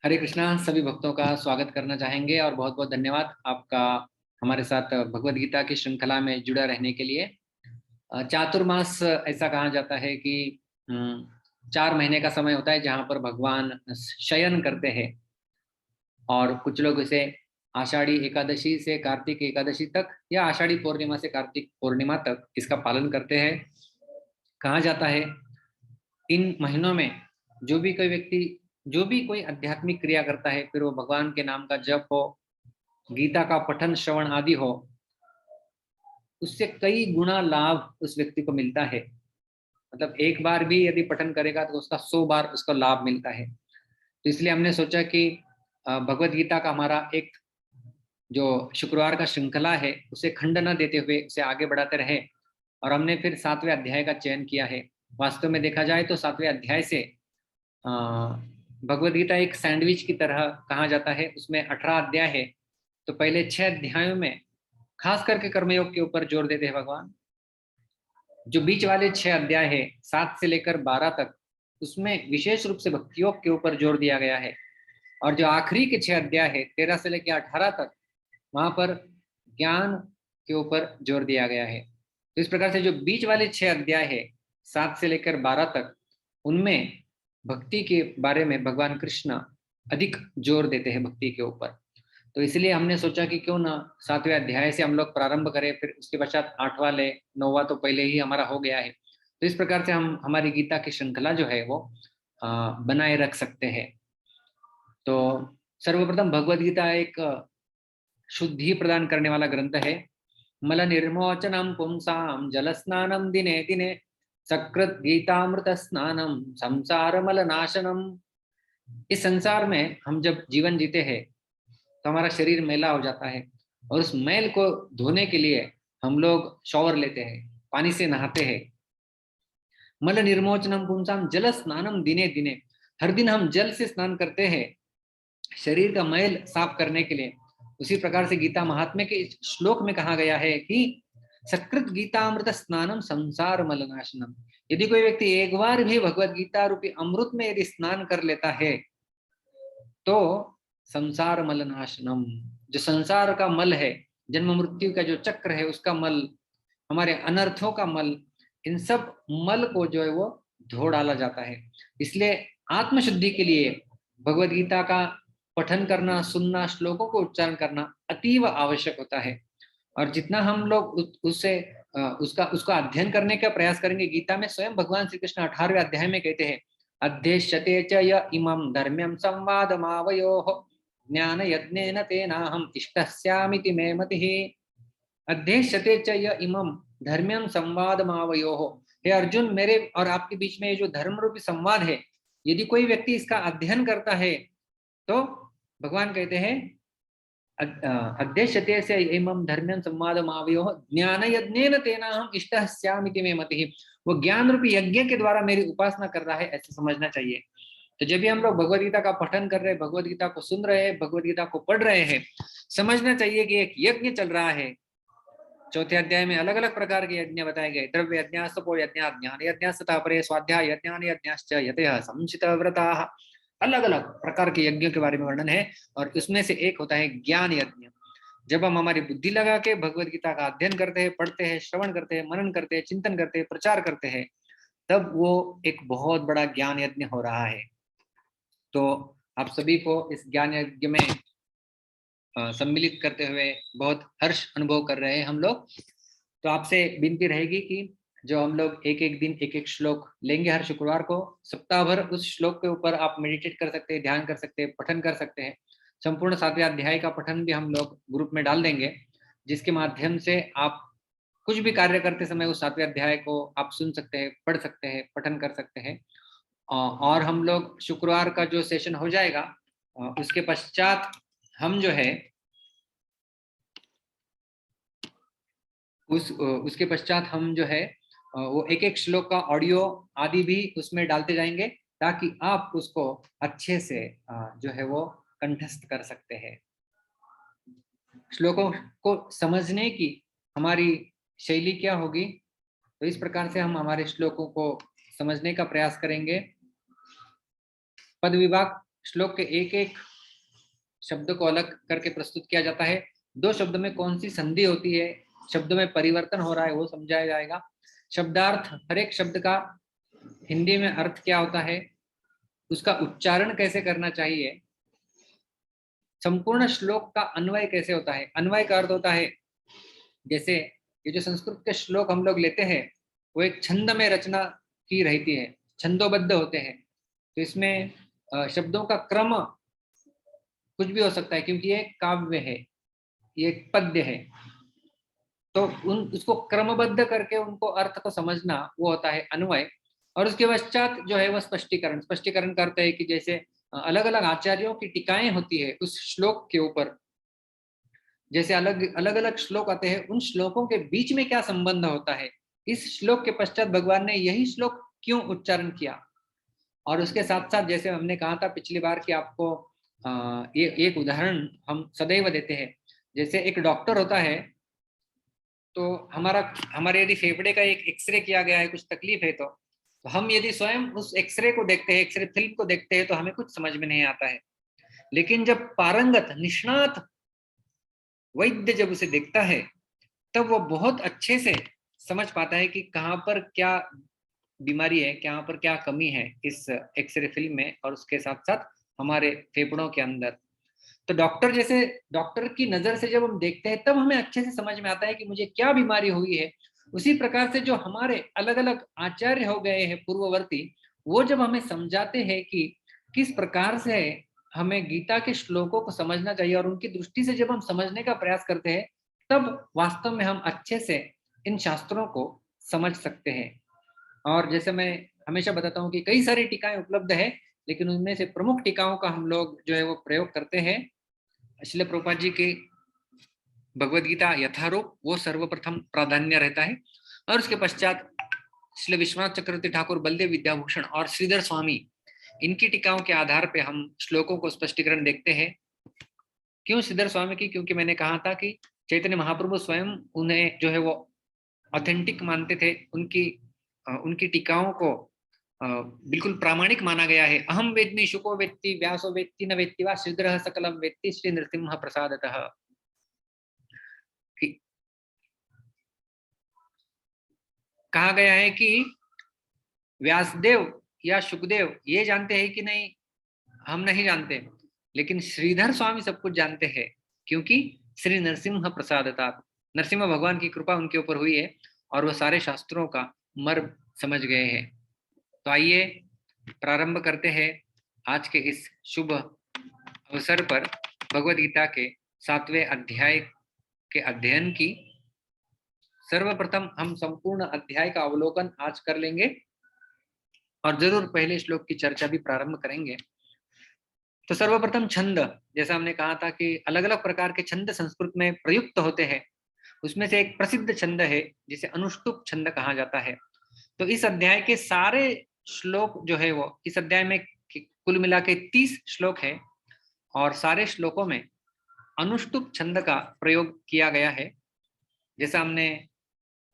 हरे कृष्णा। सभी भक्तों का स्वागत करना चाहेंगे और बहुत बहुत धन्यवाद आपका हमारे साथ भगवत गीता की श्रृंखला में जुड़ा रहने के लिए। चातुर्मास ऐसा कहा जाता है कि 4 महीने का समय होता है जहाँ पर भगवान शयन करते हैं और कुछ लोग इसे आषाढ़ी एकादशी से कार्तिक एकादशी तक या आषाढ़ी पूर्णिमा से कार्तिक पूर्णिमा तक इसका पालन करते हैं। कहा जाता है इन महीनों में जो भी कोई व्यक्ति जो भी कोई आध्यात्मिक क्रिया करता है, फिर वो भगवान के नाम का जप हो, गीता का पठन श्रवण आदि हो, उससे कई गुना लाभ उस व्यक्ति को मिलता है। मतलब एक बार भी यदि पठन करेगा तो उसका 100 बार उसको लाभ मिलता है। तो इसलिए हमने सोचा कि भगवत गीता का हमारा एक जो शुक्रवार का श्रृंखला है उसे खंड न देते हुए उसे आगे बढ़ाते रहे। और हमने फिर 7वें अध्याय का चयन किया है। वास्तव में देखा जाए तो 7वें अध्याय से भगवत गीता एक सैंडविच की तरह कहा जाता है। उसमें 18 अध्याय है, तो पहले 6 अध्यायों में खास करके कर्मयोग के ऊपर जोर देते हैं भगवान। जो बीच वाले 6 अध्याय है 7 से लेकर 12 तक, उसमें विशेष रूप से भक्ति योग के ऊपर जोर दिया गया है। और जो आखिरी के 6 अध्याय है 13 से लेकर 18 तक, वहां पर ज्ञान के ऊपर जोर दिया गया है। तो इस प्रकार से जो बीच वाले 6 अध्याय है 7 से लेकर 12 तक, उनमें भक्ति के बारे में भगवान कृष्ण अधिक जोर देते हैं भक्ति के ऊपर। तो इसलिए हमने सोचा कि क्यों ना 7वें अध्याय से हम लोग प्रारंभ करें, फिर उसके पश्चात 8वां ले, 9वां तो पहले ही हमारा हो गया है। तो इस प्रकार से हम हमारी गीता की श्रृंखला जो है वो बनाए रख सकते हैं। तो सर्वप्रथम भगवत गीता एक शुद्धि प्रदान करने वाला ग्रंथ है। मल निर्मोचनम पुंसाम जल स्नानम दिने दिने सकृत गीतामृत स्नानम संसार मल नाशनम। इस संसार में हम जब जीवन जीते हैं तो हमारा शरीर मैला हो जाता है, और उस मैल को धोने के लिए हम लोग शॉवर लेते हैं, पानी से नहाते हैं। मल निर्मोचनम पुंसाम जल स्नानम दिने दिने, हर दिन हम जल से स्नान करते हैं शरीर का मैल साफ करने के लिए। उसी प्रकार से गीता महात्म्य के इस श्लोक में कहा गया है कि सकृत गीतामृत स्नानम संसार मलनाशनम। यदि कोई व्यक्ति एक बार भी भगवत गीता रूपी अमृत में यदि स्नान कर लेता है तो संसार मलनाशनम, जो संसार का मल है, जन्म मृत्यु का जो चक्र है उसका मल, हमारे अनर्थों का मल, इन सब मल को जो है वो धो डाला जाता है। इसलिए आत्मशुद्धि के लिए भगवत गीता का पठन करना, सुनना, श्लोकों को उच्चारण करना अतीव आवश्यक होता है। और जितना हम लोग उससे उसका उसका अध्ययन करने का प्रयास करेंगे, गीता में स्वयं भगवान श्री कृष्ण 18वें अध्याय में कहते हैं अध्यक्षते च य इमं धर्म्यं संवादमावयोः ज्ञान यज्ञेन तेनाहम् इष्टस्यामिति मे मतिः। अध्यक्षते च य इमं धर्म्यं संवादमावयोः, हे अर्जुन, मेरे और आपके बीच में ये जो धर्म रूपी संवाद है, यदि कोई व्यक्ति इसका अध्ययन करता है तो भगवान कहते हैं अध्यक्षते से इमं धर्म्यं संवादमावयोः ज्ञान यज्ञेन तेनाहम् इष्टः स्यामिति मे मतिः। वो ज्ञान रूपी यज्ञ के द्वारा मेरी उपासना कर रहा है, ऐसे समझना चाहिए। तो जब भी हम लोग भगवत गीता का पठन कर रहे हैं, भगवत गीता को सुन रहे हैं, भगवत गीता को पढ़ रहे हैं, समझना चाहिए कि एक यज्ञ चल रहा है। चौथे अध्याय में अलग अलग प्रकार के यज्ञ बताए गए, द्रव्य यज्ञ, तपो यज्ञ, ज्ञान यज्ञ, तापरे स्वाध्याय यज्ञान यज्ञश्च यतयः संचित व्रताः। अलग अलग प्रकार के यज्ञों के बारे में वर्णन है, और उसमें से एक होता है ज्ञान यज्ञ। जब हम हमारी बुद्धि लगा के भगवत गीता का अध्ययन करते हैं, पढ़ते हैं, श्रवण करते हैं, मनन करते हैं, चिंतन करते हैं, प्रचार करते हैं, तब वो एक बहुत बड़ा ज्ञान यज्ञ हो रहा है। तो आप सभी को इस ज्ञान यज्ञ में सम्मिलित करते हुए बहुत हर्ष अनुभव कर रहे हैं हम लोग। तो आपसे विनती रहेगी कि जो हम लोग एक एक दिन एक एक श्लोक लेंगे हर शुक्रवार को, सप्ताह भर उस श्लोक के ऊपर आप मेडिटेट कर सकते हैं, ध्यान कर सकते हैं, पठन कर सकते हैं। संपूर्ण 7वें अध्याय का पठन भी हम लोग ग्रुप में डाल देंगे, जिसके माध्यम से आप कुछ भी कार्य करते समय उस 7वें अध्याय को आप सुन सकते हैं, पढ़ सकते हैं, पठन कर सकते हैं। और हम लोग शुक्रवार का जो सेशन हो जाएगा उसके पश्चात हम जो है उसके पश्चात हम जो है वो एक एक श्लोक का ऑडियो आदि भी उसमें डालते जाएंगे, ताकि आप उसको अच्छे से जो है वो कंठस्थ कर सकते हैं। श्लोकों को समझने की हमारी शैली क्या होगी, तो इस प्रकार से हम हमारे श्लोकों को समझने का प्रयास करेंगे। पद विभाग श्लोक के एक एक शब्द को अलग करके प्रस्तुत किया जाता है। 2 शब्द में कौन सी संधि होती है, शब्दों में परिवर्तन हो रहा है, वो समझाया जाएगा। शब्दार्थ, हर एक शब्द का हिंदी में अर्थ क्या होता है, उसका उच्चारण कैसे करना चाहिए, संपूर्ण श्लोक का अन्वय कैसे होता है। अन्वय का अर्थ होता है, जैसे ये जो संस्कृत के श्लोक हम लोग लेते हैं वो एक छंद में रचना की रहती है, छंदोबद्ध होते हैं। तो इसमें शब्दों का क्रम कुछ भी हो सकता है, क्योंकि ये काव्य है, ये एक पद्य है। तो उसको क्रमबद्ध करके उनको अर्थ को समझना, वो होता है अन्वय। और उसके पश्चात जो है वो स्पष्टीकरण। स्पष्टीकरण करते हैं कि जैसे अलग अलग आचार्यों की टीकाएं होती है उस श्लोक के ऊपर, जैसे अलग अलग श्लोक आते हैं, उन श्लोकों के बीच में क्या संबंध होता है, इस श्लोक के पश्चात भगवान ने यही श्लोक क्यों उच्चारण किया। और उसके साथ साथ जैसे हमने कहा था पिछली बार कि आपको ये एक उदाहरण हम सदैव देते हैं। जैसे एक डॉक्टर होता है, तो हमारे यदि फेफड़े का एक एक्सरे किया गया है, कुछ तकलीफ है, तो हम यदि स्वयं उस एक्सरे को देखते हैं, एक्सरे फिल्म को देखते हैं, तो हमें कुछ समझ में नहीं आता है। लेकिन जब पारंगत निष्णात वैद्य जब उसे देखता है, तब वो बहुत अच्छे से समझ पाता है कि कहाँ पर क्या बीमारी है, कहाँ पर क्या कमी है इस एक्सरे फिल्म में, और उसके साथ साथ हमारे फेफड़ों के अंदर। तो डॉक्टर की नजर से जब हम देखते हैं, तब हमें अच्छे से समझ में आता है कि मुझे क्या बीमारी हुई है। उसी प्रकार से जो हमारे अलग अलग आचार्य हो गए हैं पूर्ववर्ती, वो जब हमें समझाते हैं कि किस प्रकार से हमें गीता के श्लोकों को समझना चाहिए, और उनकी दृष्टि से जब हम समझने का प्रयास करते हैं, तब वास्तव में हम अच्छे से इन शास्त्रों को समझ सकते हैं। और जैसे मैं हमेशा बताता हूँ कि कई सारी टीकाएं उपलब्ध है, लेकिन उनमें से प्रमुख टीकाओं का हम लोग जो है वो प्रयोग करते हैं। श्रील प्रभुपाद जी की भगवद गीता यथारूप वो सर्वप्रथम प्राधान्य रहता है, और उसके पश्चात श्री विश्वनाथ चक्रवर्ती ठाकुर, बलदेव विद्याभूषण और श्रीधर स्वामी, इनकी टीकाओं के आधार पे हम श्लोकों को स्पष्टीकरण देखते हैं। क्यों श्रीधर स्वामी की? क्योंकि मैंने कहा था कि चैतन्य महाप्रभु स्वयं उन्हें जो है वो ऑथेंटिक मानते थे। उनकी टीकाओं को बिल्कुल प्रामाणिक माना गया है। अहम वेद्मि शुको वेत्ति व्यासो वेत्ति न वेत्ति वा श्रीधरः सकलम वेत्ति श्री नृसिंह प्रसादतः। कहा गया है कि व्यासदेव या शुकदेव ये जानते हैं कि नहीं, हम नहीं जानते, लेकिन श्रीधर स्वामी सब कुछ जानते हैं, क्योंकि श्री नरसिंह प्रसादता, नरसिंह भगवान की कृपा उनके ऊपर हुई है, और वह सारे शास्त्रों का मर्म समझ गए हैं। तो आइए प्रारंभ करते हैं आज के इस शुभ अवसर पर भगवद गीता के 7वें अध्याय के अध्ययन की। सर्वप्रथम हम संपूर्ण अध्याय का अवलोकन आज कर लेंगे, और जरूर पहले श्लोक की चर्चा भी प्रारंभ करेंगे। तो सर्वप्रथम छंद, जैसा हमने कहा था कि अलग अलग प्रकार के छंद संस्कृत में प्रयुक्त होते हैं। उसमें से एक प्रसिद्ध छंद है जिसे अनुष्टुप छंद कहा जाता है। तो इस अध्याय के सारे श्लोक जो है वो, इस अध्याय में कुल मिला के 30 श्लोक है, और सारे श्लोकों में अनुष्टुप छंद का प्रयोग किया गया है। जैसा हमने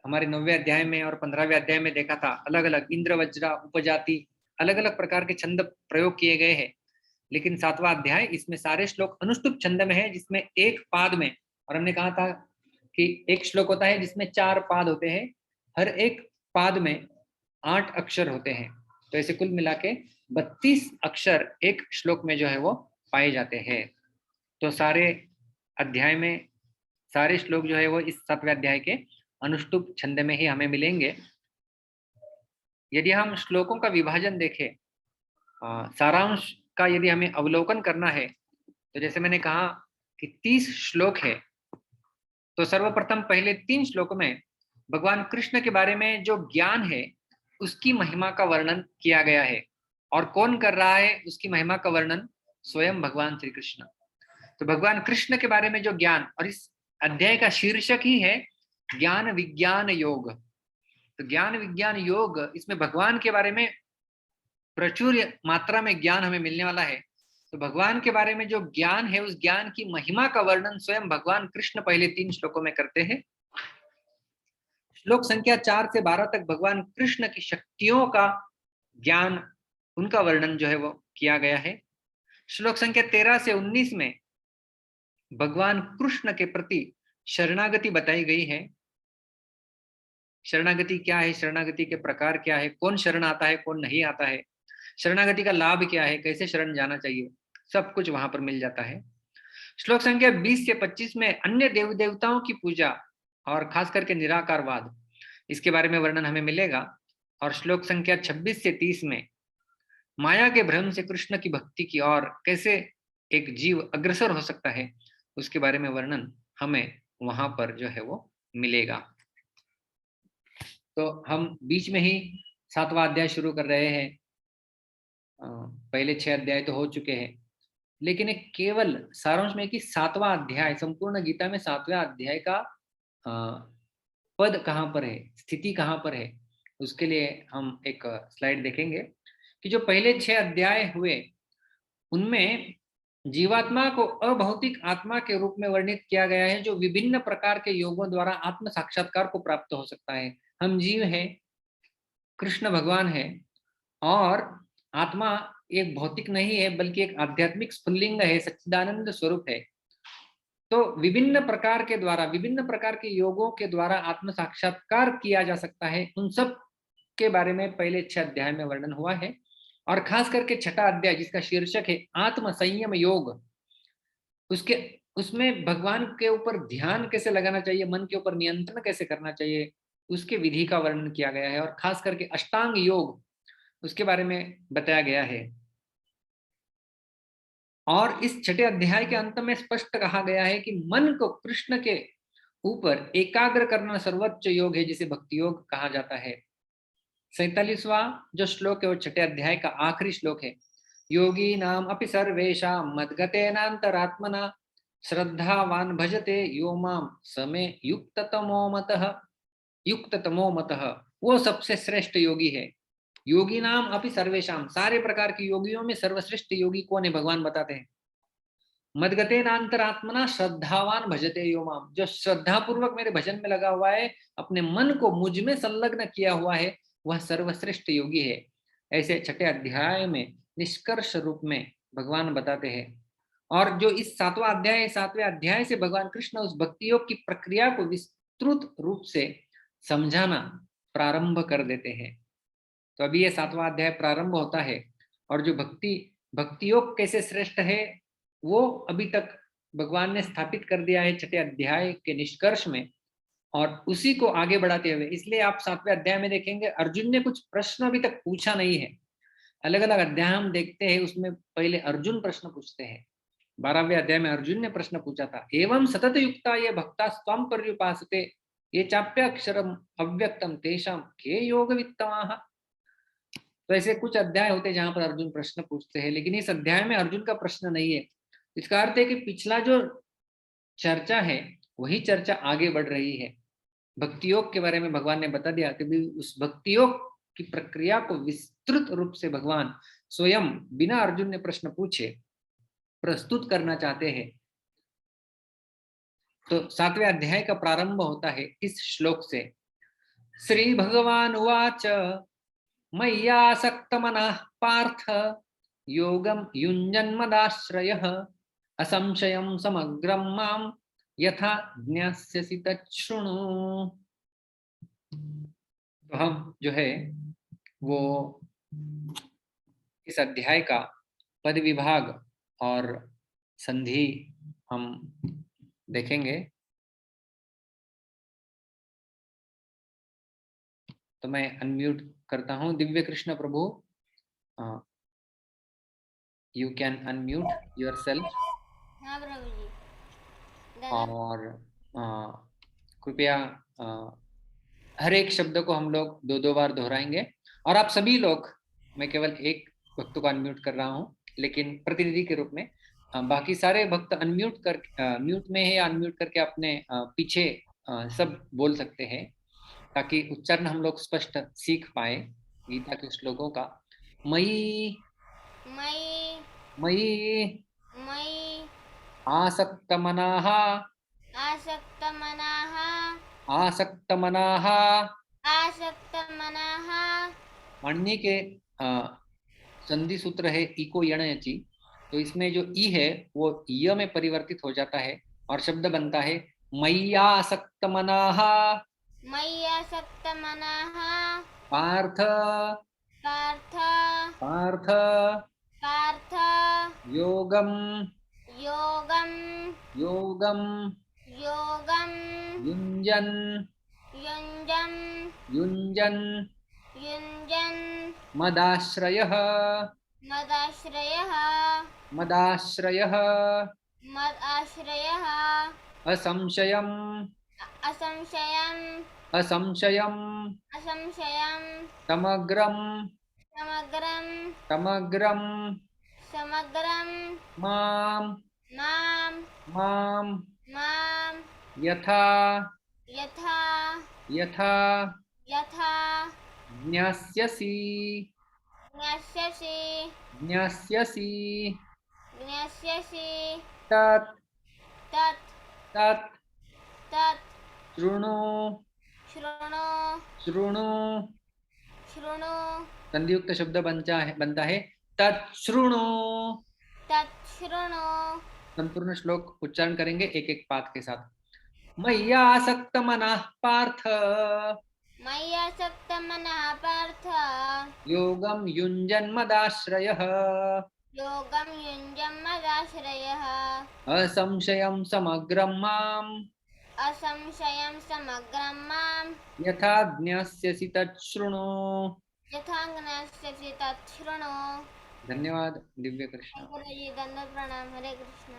हमारे 9वें अध्याय में और 15वें अध्याय में देखा था, अलग अलग इंद्र वज्रा उपजाति अलग अलग प्रकार के छंद प्रयोग किए गए हैं। लेकिन 7वां अध्याय, इसमें सारे श्लोक अनुष्टुप छंद में है, जिसमें एक पाद में, और हमने कहा था कि एक श्लोक होता है जिसमें 4 पाद होते हैं, हर एक पाद में 8 अक्षर होते हैं। तो ऐसे कुल मिला के 32 अक्षर एक श्लोक में जो है वो पाए जाते हैं। तो सारे अध्याय में सारे श्लोक जो है वो इस 7वें अध्याय के अनुष्टुप छंद में ही हमें मिलेंगे। यदि हम श्लोकों का विभाजन देखें, सारांश का यदि हमें अवलोकन करना है, तो जैसे मैंने कहा कि 30 श्लोक है। तो सर्वप्रथम पहले 3 श्लोकों में भगवान कृष्ण के बारे में जो ज्ञान है उसकी महिमा का वर्णन किया गया है, और कौन कर रहा है उसकी महिमा का वर्णन? स्वयं भगवान श्री कृष्ण। तो भगवान कृष्ण के बारे में जो ज्ञान, और इस अध्याय का शीर्षक ही है ज्ञान विज्ञान योग। तो ज्ञान विज्ञान योग, इसमें भगवान के बारे में प्रचुर मात्रा में ज्ञान हमें मिलने वाला है। तो भगवान के बारे में जो ज्ञान है, उस ज्ञान की महिमा का वर्णन स्वयं भगवान कृष्ण पहले 3 श्लोकों में करते हैं। श्लोक संख्या 4 से 12 तक भगवान कृष्ण की शक्तियों का ज्ञान, उनका वर्णन जो है वो किया गया है। श्लोक संख्या 13 से 19 में भगवान कृष्ण के प्रति शरणागति बताई गई है। शरणागति क्या है, शरणागति के प्रकार क्या है, कौन शरण आता है, कौन नहीं आता है, शरणागति का लाभ क्या है, कैसे शरण जाना चाहिए, सब कुछ वहां पर मिल जाता है। श्लोक संख्या 20 से 25 में अन्य देव देवताओं की पूजा और खास करके निराकारवाद, इसके बारे में वर्णन हमें मिलेगा। और श्लोक संख्या 26 से 30 में माया के भ्रम से कृष्ण की भक्ति की और कैसे एक जीव अग्रसर हो सकता है, उसके बारे में वर्णन हमें वहां पर जो है वो मिलेगा। तो हम बीच में ही 7वां अध्याय शुरू कर रहे हैं। पहले 6 अध्याय तो हो चुके हैं, लेकिन एक केवल सारांश में कि 7वां अध्याय, संपूर्ण गीता में 7वें अध्याय का पद कहाँ पर है, स्थिति कहाँ पर है, उसके लिए हम एक स्लाइड देखेंगे कि जो पहले 6 अध्याय हुए उनमें जीवात्मा को अभौतिक आत्मा के रूप में वर्णित किया गया है, जो विभिन्न प्रकार के योगों द्वारा आत्म साक्षात्कार को प्राप्त हो सकता है। हम जीव हैं, कृष्ण भगवान है, और आत्मा एक भौतिक नहीं है बल्कि एक आध्यात्मिक स्फुल्लिंग है, सच्चिदानंद स्वरूप है। तो विभिन्न प्रकार के द्वारा, विभिन्न प्रकार के योगों के द्वारा आत्म साक्षात्कार किया जा सकता है। उन सब के बारे में पहले 6 अध्याय में वर्णन हुआ है। और खास करके 6ठा अध्याय जिसका शीर्षक है आत्म संयम योग, उसमें भगवान के ऊपर ध्यान कैसे लगाना चाहिए, मन के ऊपर नियंत्रण कैसे करना चाहिए, उसके विधि का वर्णन किया गया है। और खास करके अष्टांग योग, उसके बारे में बताया गया है। और इस 6ठे अध्याय के अंत में स्पष्ट कहा गया है कि मन को कृष्ण के ऊपर एकाग्र करना सर्वोच्च योग है, जिसे भक्ति योग कहा जाता है। 47वां जो श्लोक है वो 6ठे अध्याय का आखिरी श्लोक है। योगी नाम अपि सर्वेषां मद्गतेनांतरात्मना श्रद्धावान भजते यो माम समे युक्ततमो मतः, वो सबसे श्रेष्ठ योगी है। योगी नाम अपि सर्वेषां, सारे प्रकार के योगियों में सर्वश्रेष्ठ योगी कौन है, भगवान बताते हैं। मद्गतेनांतरात्मना श्रद्धावान भजते यो माम, जो श्रद्धा पूर्वक मेरे भजन में लगा हुआ है, अपने मन को मुझ में संलग्न किया हुआ है, वह सर्वश्रेष्ठ योगी है। ऐसे 6ठे अध्याय में निष्कर्ष रूप में भगवान बताते हैं। और जो इस 7वां अध्याय, 7वें अध्याय से भगवान कृष्ण उस भक्ति योग की प्रक्रिया को विस्तृत रूप से समझाना प्रारंभ कर देते हैं। तो अभी ये 7वां अध्याय प्रारंभ होता है। और जो भक्ति योग कैसे श्रेष्ठ है वो अभी तक भगवान ने स्थापित कर दिया है 6ठे अध्याय के निष्कर्ष में, और उसी को आगे बढ़ाते हुए, इसलिए आप 7वें अध्याय में देखेंगे अर्जुन ने कुछ प्रश्न अभी तक पूछा नहीं है। अलग अलग अध्याय हम देखते हैं, उसमें पहले अर्जुन प्रश्न पूछते हैं। 12वें अध्याय में अर्जुन ने प्रश्न पूछा था, एवं सतत युक्ता ये भक्ता स्वाम पर्युपासते ये चाप्याक्षरम अव्यक्तम तेषाम के योग वित्तवाः। तो ऐसे कुछ अध्याय होते हैं जहां पर अर्जुन प्रश्न पूछते हैं, लेकिन इस अध्याय में अर्जुन का प्रश्न नहीं है। इसका अर्थ है कि पिछला जो चर्चा है वही चर्चा आगे बढ़ रही है। भक्ति योग के बारे में भगवान ने बता दिया कि उस भक्ति योग की प्रक्रिया को विस्तृत रूप से भगवान स्वयं बिना अर्जुन ने प्रश्न पूछे प्रस्तुत करना चाहते हैं। तो 7वें अध्याय का प्रारंभ होता है इस श्लोक से। श्री भगवान उवाच मय्यासक्तमनः पार्थ योगम युञ्जन्मदाश्रयः असंशयं समग्रं मां यथा ज्ञास्यसि तच्छृणु। तो हम जो है वो इस अध्याय का पद विभाग और संधि हम देखेंगे। तो मैं अनम्यूट करता हूं दिव्य कृष्ण प्रभु, यू कैन अनम्यूट योरसेल्फ। हाँ प्रभु जी। और कृपया हर एक शब्द को हम लोग 2-2 बार दोहराएंगे। और आप सभी लोग, मैं केवल एक भक्त को अनम्यूट कर रहा हूं लेकिन प्रतिनिधि के रूप में, बाकी सारे भक्त अनम्यूट कर म्यूट में है या अनम्यूट करके अपने पीछे सब बोल सकते हैं, ताकि उच्चारण हम लोग स्पष्ट सीख पाए गीता के श्लोकों का। मयि मयि मयि मयि आसक्तमनाः आसक्तमनाः आसक्तमनाः। आसक्तमनाः माननीय के संधि सूत्र है इको यणयचि, तो इसमें जो ई है वो य में परिवर्तित हो जाता है और शब्द बनता है मय्यासक्त मनाः मय्यासक्तमनः पार्थ पार्थ पार्थ पार्थ योगम योगं योगम योगं युञ्जन् युञ्जन् युञ्जन् युञ्जन् मदाश्रयः मदाश्रयः मदाश्रयः मदाश्रयः असंशयम् असंशयम् असंशयम् असंशयं समग्रम् समग्रं समग्रम् समग्रं माम् मां माम् मां यथा यथा यथा यथा ज्ञास्यसि ज्ञास्यसि ज्ञास्यसि ज्ञास्यसि तत् तत् तत् तत् शृणु शृणु शृणु शृणु संधियुक्त शब्द बनता है तत् शृणु। तत् शृणु संपूर्ण श्लोक उच्चारण करेंगे एक एक पाद के साथ। मय्यासक्त मनः पार्थ मय्यासक्तमनः पार्थ योगं युञ्जन् मदाश्रयः योगं युञ्जन् मदाश्रयः असंशयं समग्रं माम् असंशयं समग्रं मां यथा ज्ञास्यसि तत् शृणु। यथा ज्ञास्यसि तत् शृणु। धन्यवाद दिव्य कृष्ण। गुरुजी दंडवत प्रणाम। हरे कृष्ण।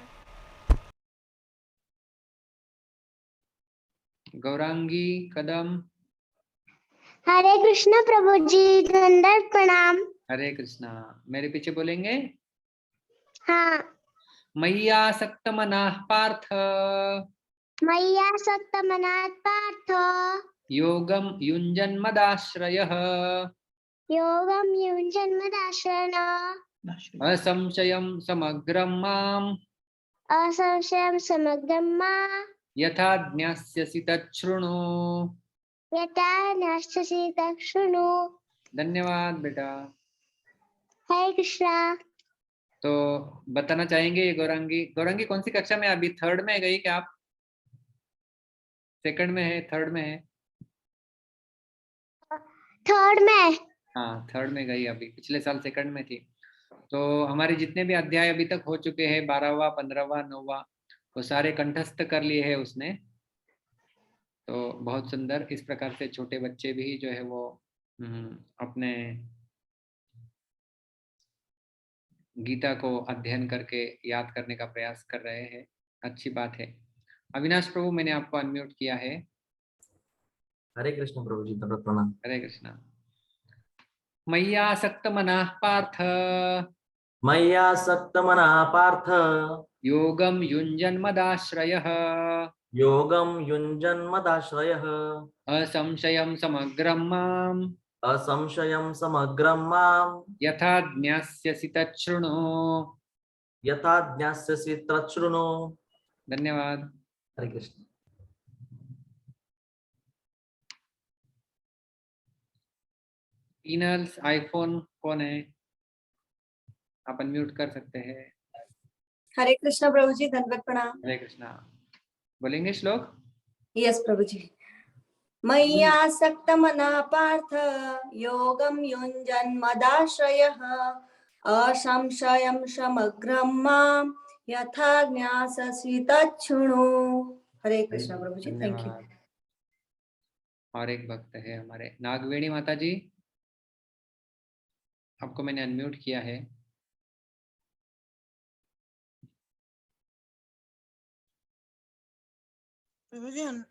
गौरांगी कदम। हरे कृष्ण प्रभु जी, दंडवत प्रणाम। हरे कृष्णा। मेरे पीछे बोलेंगे। हाँ। मय्यासक्त मनः पार्थ मय्यासक्त मनाः पार्थ योगं युञ्जन् मदाश्रयः योगं युञ्जन् मदाश्रयः असंशयं समग्रं माम् असंशयं समग्रं मां यथा ज्ञास्यसि तत् शृणु। यथा ज्ञास्यसि तत् शृणु। धन्यवाद बेटा। हरे कृष्णा। तो बताना चाहेंगे ये गौरांगी। गौरांगी कौन सी कक्षा में अभी? थर्ड में गई क्या आप? सेकंड में है, थर्ड में है? थर्ड में। हाँ थर्ड में गई अभी, पिछले साल सेकंड में थी। तो हमारे जितने भी अध्याय अभी तक हो चुके हैं 12वां 15वां 9वां वो सारे कंठस्थ कर लिए हैं उसने। तो बहुत सुंदर। इस प्रकार से छोटे बच्चे भी जो है वो अपने गीता को अध्ययन करके याद करने का प्रयास कर रहे हैं। अच्छी बात है। अविनाश प्रभु मैंने आपको अनम्यूट किया है। हरे कृष्ण प्रभु जी, दंडवत प्रणाम। हरे कृष्णा। मय्यासक्त मनः पार्थ मय्यासक्तमनः पार्थ योगं युञ्जन् मदाश्रयः योगं युञ्जन् मदाश्रयः असंशयं समग्रं माम् असंशयं समग्रं मां यथा ज्ञास्यसि तत् शृणु। यथा ज्ञास्यसि तत् शृणु। धन्यवाद। हरे कृष्ण। इनल्स आईफोन कौन है? आप अनम्यूट कर सकते हैं। हरे कृष्ण प्रभु जी, दंडवत प्रणाम। हरे कृष्णा। बोलेंगे श्लोक। यस प्रभु जी। मय्यासक्तमनः पार्थ योगं युञ्जन् मदाश्रयः असंशयं समग्रं मां यथा ज्ञास्यसि तत् शृणु। हरे कृष्ण प्रभु जी, थैंक यू। धन्यवाद। और एक भक्त है हमारे नागवेणी माता जी, आपको मैंने अनम्यूट किया है।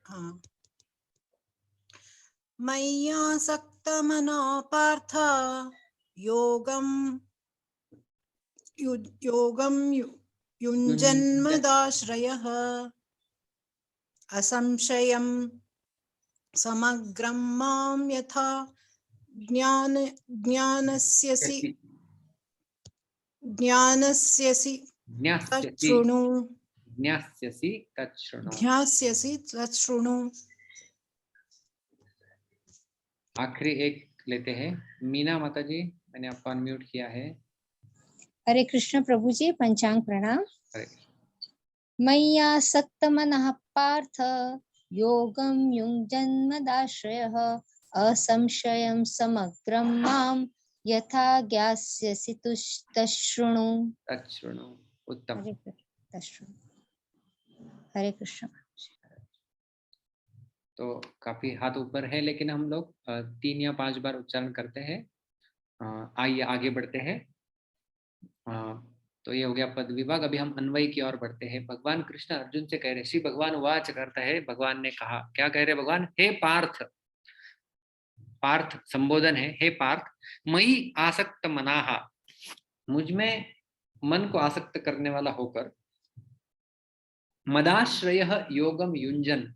हाँ। मय्यासक्तमनो पार्थ योगं युञ्जन्मदाश्रयः असंशयं समग्रं मां यथा ज्ञास्यसि तत् शृणु। ज्ञास्यसि तत् शृणु। ज्ञास्यसि तत् शृणु। आखिरी एक लेते हैं। मीना माता जी, मैंने आपको अनम्यूट किया है। हरे कृष्ण प्रभु जी, पंचांग प्रणाम। हरे मय्यासक्त मनः पार्थ योगं युञ्जन्मदाश्रयः असंशयं समग्रं मां यथा ज्ञास्यसि तच्छृणु। तच्छृणु। उत्तम। हरे कृष्ण, तच्छृणु। हरे कृष्ण। तो काफी हाथ ऊपर है, लेकिन हम लोग 3 या 5 बार उच्चारण करते हैं। आइए आगे बढ़ते हैं। तो ये हो गया पद विभाग। अभी हम अन्वय की ओर बढ़ते हैं। भगवान कृष्ण अर्जुन से कह रहे, श्री भगवान वाच करता है, भगवान ने कहा, क्या कह रहे भगवान? हे पार्थ, पार्थ संबोधन है, हे पार्थ, मयि आसक्त मनाहा, मुझ में मन को आसक्त करने वाला होकर, मदाश्रय योगम युंजन,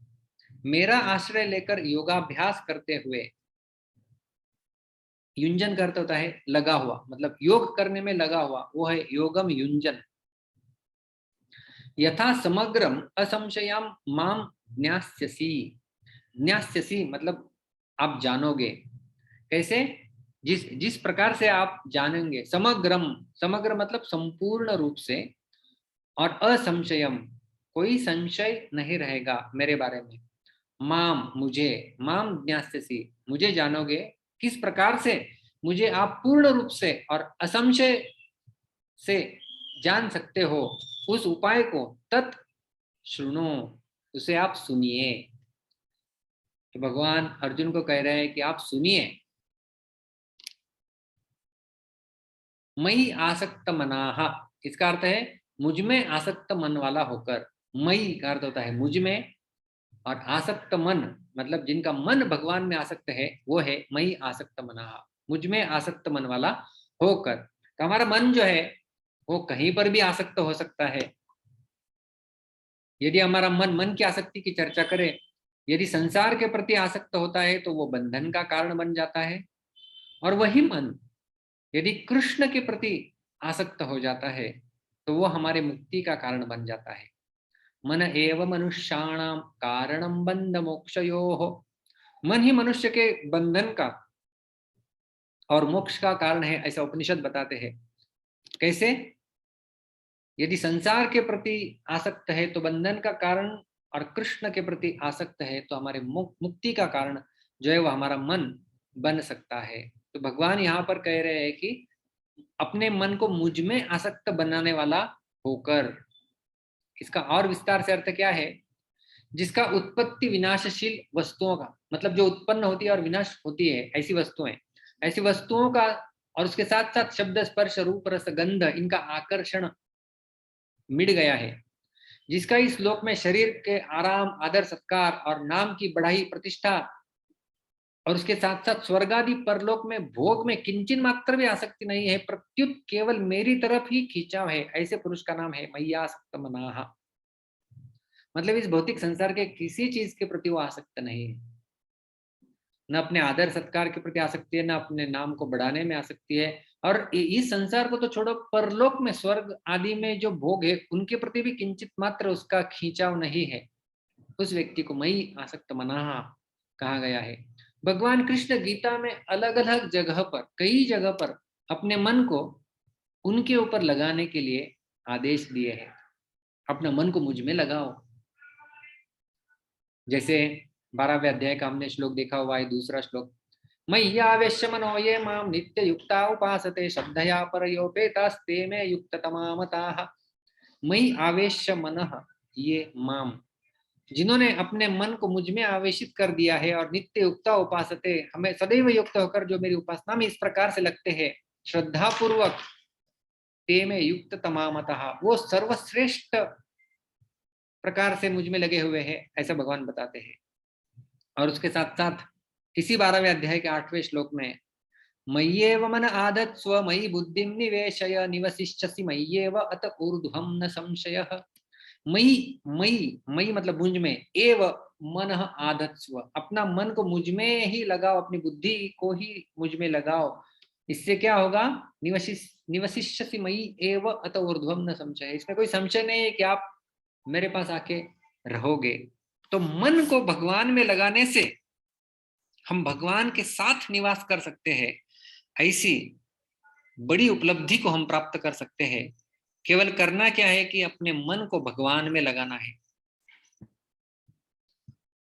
मेरा आश्रय लेकर योगाभ्यास करते हुए, युंजन करता होता है लगा हुआ, मतलब योग करने में लगा हुआ, वो है योगम युंजन। यथा समग्रम असंशयम माम ज्ञास्यसि, ज्ञास्यसि मतलब आप जानोगे। कैसे? जिस प्रकार से आप जानेंगे। समग्रम, समग्र मतलब संपूर्ण रूप से, और असंशयम कोई संशय नहीं रहेगा मेरे बारे में। माम मुझे, माम ज्ञास्यसि मुझे जानोगे। किस प्रकार से? मुझे आप पूर्ण रूप से और असंशय से जान सकते हो, उस उपाय को तत् शृणु, उसे आप सुनिए। तो भगवान अर्जुन को कह रहे हैं कि आप सुनिए। मयि आसक्त मनाहा, इसका अर्थ है मुझ में आसक्त मन वाला होकर। मयि का अर्थ होता है मुझ में, और आसक्त मन मतलब जिनका मन भगवान में आसक्त है, वो है मयि आसक्त मनाहा, मुझ में आसक्त मन वाला होकर। तो हमारा मन जो है वो कहीं पर भी आसक्त हो सकता है। यदि हमारा मन की आसक्ति की चर्चा करें, यदि संसार के प्रति आसक्त होता है तो वो बंधन का कारण बन जाता है, और वही मन यदि कृष्ण के प्रति आसक्त हो जाता है तो वो हमारे मुक्ति का कारण बन जाता है। मन एव मनुष्याणाम कारणम बंध मोक्षयोः, मन ही मनुष्य के बंधन का और मोक्ष का कारण है, ऐसा उपनिषद बताते हैं। कैसे? यदि संसार के प्रति आसक्त है तो बंधन का कारण, और कृष्ण के प्रति आसक्त है तो हमारे मुक्ति का कारण जो है वो हमारा मन बन सकता है। तो भगवान यहाँ पर कह रहे हैं कि अपने मन को मुझ में आसक्त बनाने वाला होकर। इसका और विस्तार से अर्थ क्या है? जिसका उत्पत्ति विनाशशील वस्तुओं का, मतलब जो उत्पन्न होती है और विनाश होती है, ऐसी वस्तुएं, ऐसी वस्तुओं का, और उसके साथ साथ शब्द स्पर्श रूप रस गंध, इनका आकर्षण मिट गया है, जिसका इस लोक में शरीर के आराम, आदर, सत्कार और नाम की बढ़ाई, प्रतिष्ठा, और उसके साथ साथ स्वर्ग आदि परलोक में भोग में किंचन मात्र भी आसक्ति नहीं है, प्रत्युत केवल मेरी तरफ ही खींचाव है, ऐसे पुरुष का नाम है मय्यासक्त मनाहा। मतलब इस भौतिक संसार के किसी चीज के प्रति वो आसक्त नहीं है, न अपने आदर सत्कार के प्रति आसक्ति है, न अपने नाम को बढ़ाने में आसक्ति है, और इस संसार को तो छोड़ो, परलोक में स्वर्ग आदि में जो भोग है उनके प्रति भी किंचित मात्र उसका खींचाव नहीं है। उस व्यक्ति को मयि आसक्त मनाहा कहा गया है। भगवान कृष्ण गीता में अलग अलग जगह पर, कई जगह पर अपने मन को उनके ऊपर लगाने के लिए आदेश दिए हैं। अपना मन को मुझ में लगाओ। जैसे 12वें अध्याय का हमने श्लोक देखा हुआ है, दूसरा श्लोक, मय्यावेश्य मनो ये माम नित्य युक्ता उपासते श्रद्धया परयोपेतास्ते में युक्ततमा मताः। मयि आवेश्य मनः ये माम, जिन्होंने अपने मन को मुझ में आवेशित कर दिया है, और नित्य युक्ता उपासते, हमें सदैव युक्त होकर जो मेरी उपासना में इस प्रकार से लगते हैं श्रद्धा पूर्वक, ते में युक्त तमामतः, वो सर्वश्रेष्ठ प्रकार से मुझ में लगे हुए हैं, ऐसा भगवान बताते हैं। और उसके साथ साथ इसी 12वें अध्याय के 8वें श्लोक में, मय्येव मन आदत्स्व मयि बुद्धिं निवेशय निवसिष्यसि मय्येव अत ऊर्ध्वं न संशयः। मयि, मयि, मयि मतलब मुझ में, एव मनः आधत्स्व, अपना मन को मुझ में ही लगाओ, अपनी बुद्धि को ही मुझ में लगाओ। इससे क्या होगा? निवसिष्यसि मयि एव अत ऊर्ध्वं न संशयः, इसमें कोई संशय नहीं है कि आप मेरे पास आके रहोगे। तो मन को भगवान में लगाने से हम भगवान के साथ निवास कर सकते हैं। ऐसी बड़ी उपलब्धि को हम प्राप्त कर सकते हैं। केवल करना क्या है कि अपने मन को भगवान में लगाना है।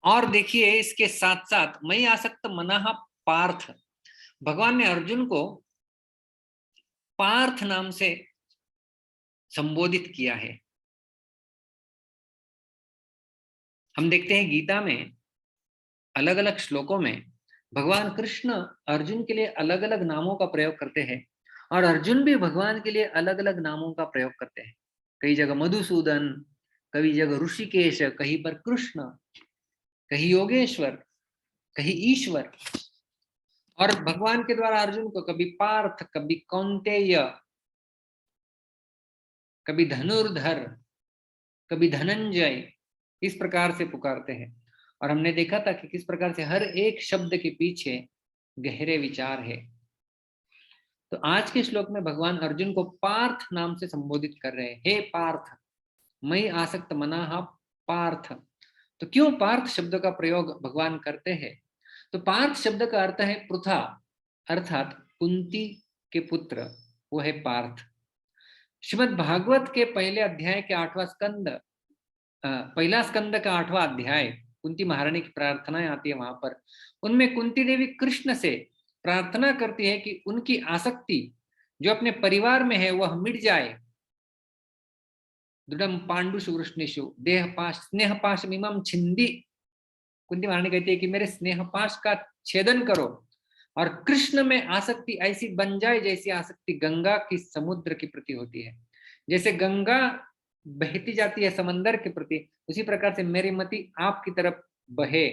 और देखिए इसके साथ साथ मयि आसक्त मनः पार्थ, भगवान ने अर्जुन को पार्थ नाम से संबोधित किया है। हम देखते हैं गीता में अलग अलग श्लोकों में भगवान कृष्ण अर्जुन के लिए अलग अलग नामों का प्रयोग करते हैं और अर्जुन भी भगवान के लिए अलग अलग नामों का प्रयोग करते हैं। कई जगह मधुसूदन, कई जगह ऋषिकेश, कहीं पर कृष्ण, कहीं योगेश्वर, कहीं ईश्वर। और भगवान के द्वारा अर्जुन को कभी पार्थ, कभी कौंतेय, कभी धनुर्धर, कभी धनंजय, इस प्रकार से पुकारते हैं। और हमने देखा था कि किस प्रकार से हर एक शब्द के पीछे गहरे विचार है। तो आज के श्लोक में भगवान अर्जुन को पार्थ नाम से संबोधित कर रहे हैं। हे पार्थ, मयि आसक्त मनः पार्थ। तो क्यों पार्थ शब्द का प्रयोग भगवान करते हैं? तो पार्थ शब्द का अर्थ है पृथा, अर्थात कुंती के पुत्र, वो है पार्थ। श्रीमद् भागवत के पहले अध्याय के 8वां स्कंद, पहला स्कंद का 8वां अध्याय, कुंती महारानी की प्रार्थनाएं आती है वहां पर। उनमें कुंती देवी कृष्ण से प्रार्थना करती है कि उनकी आसक्ति जो अपने परिवार में है वह मिट जाए। दृढ़म पांडुषु वृष्णिषु देह पाश स्नेह पाश मिमम छिंदी, कुंती महारानी कहती है कि मेरे स्नेह पाश का छेदन करो और कृष्ण में आसक्ति ऐसी बन जाए जैसी आसक्ति गंगा की समुद्र के प्रति होती है। जैसे गंगा बहती जाती है समंदर के प्रति, उसी प्रकार से मेरी मति आपकी तरफ बहे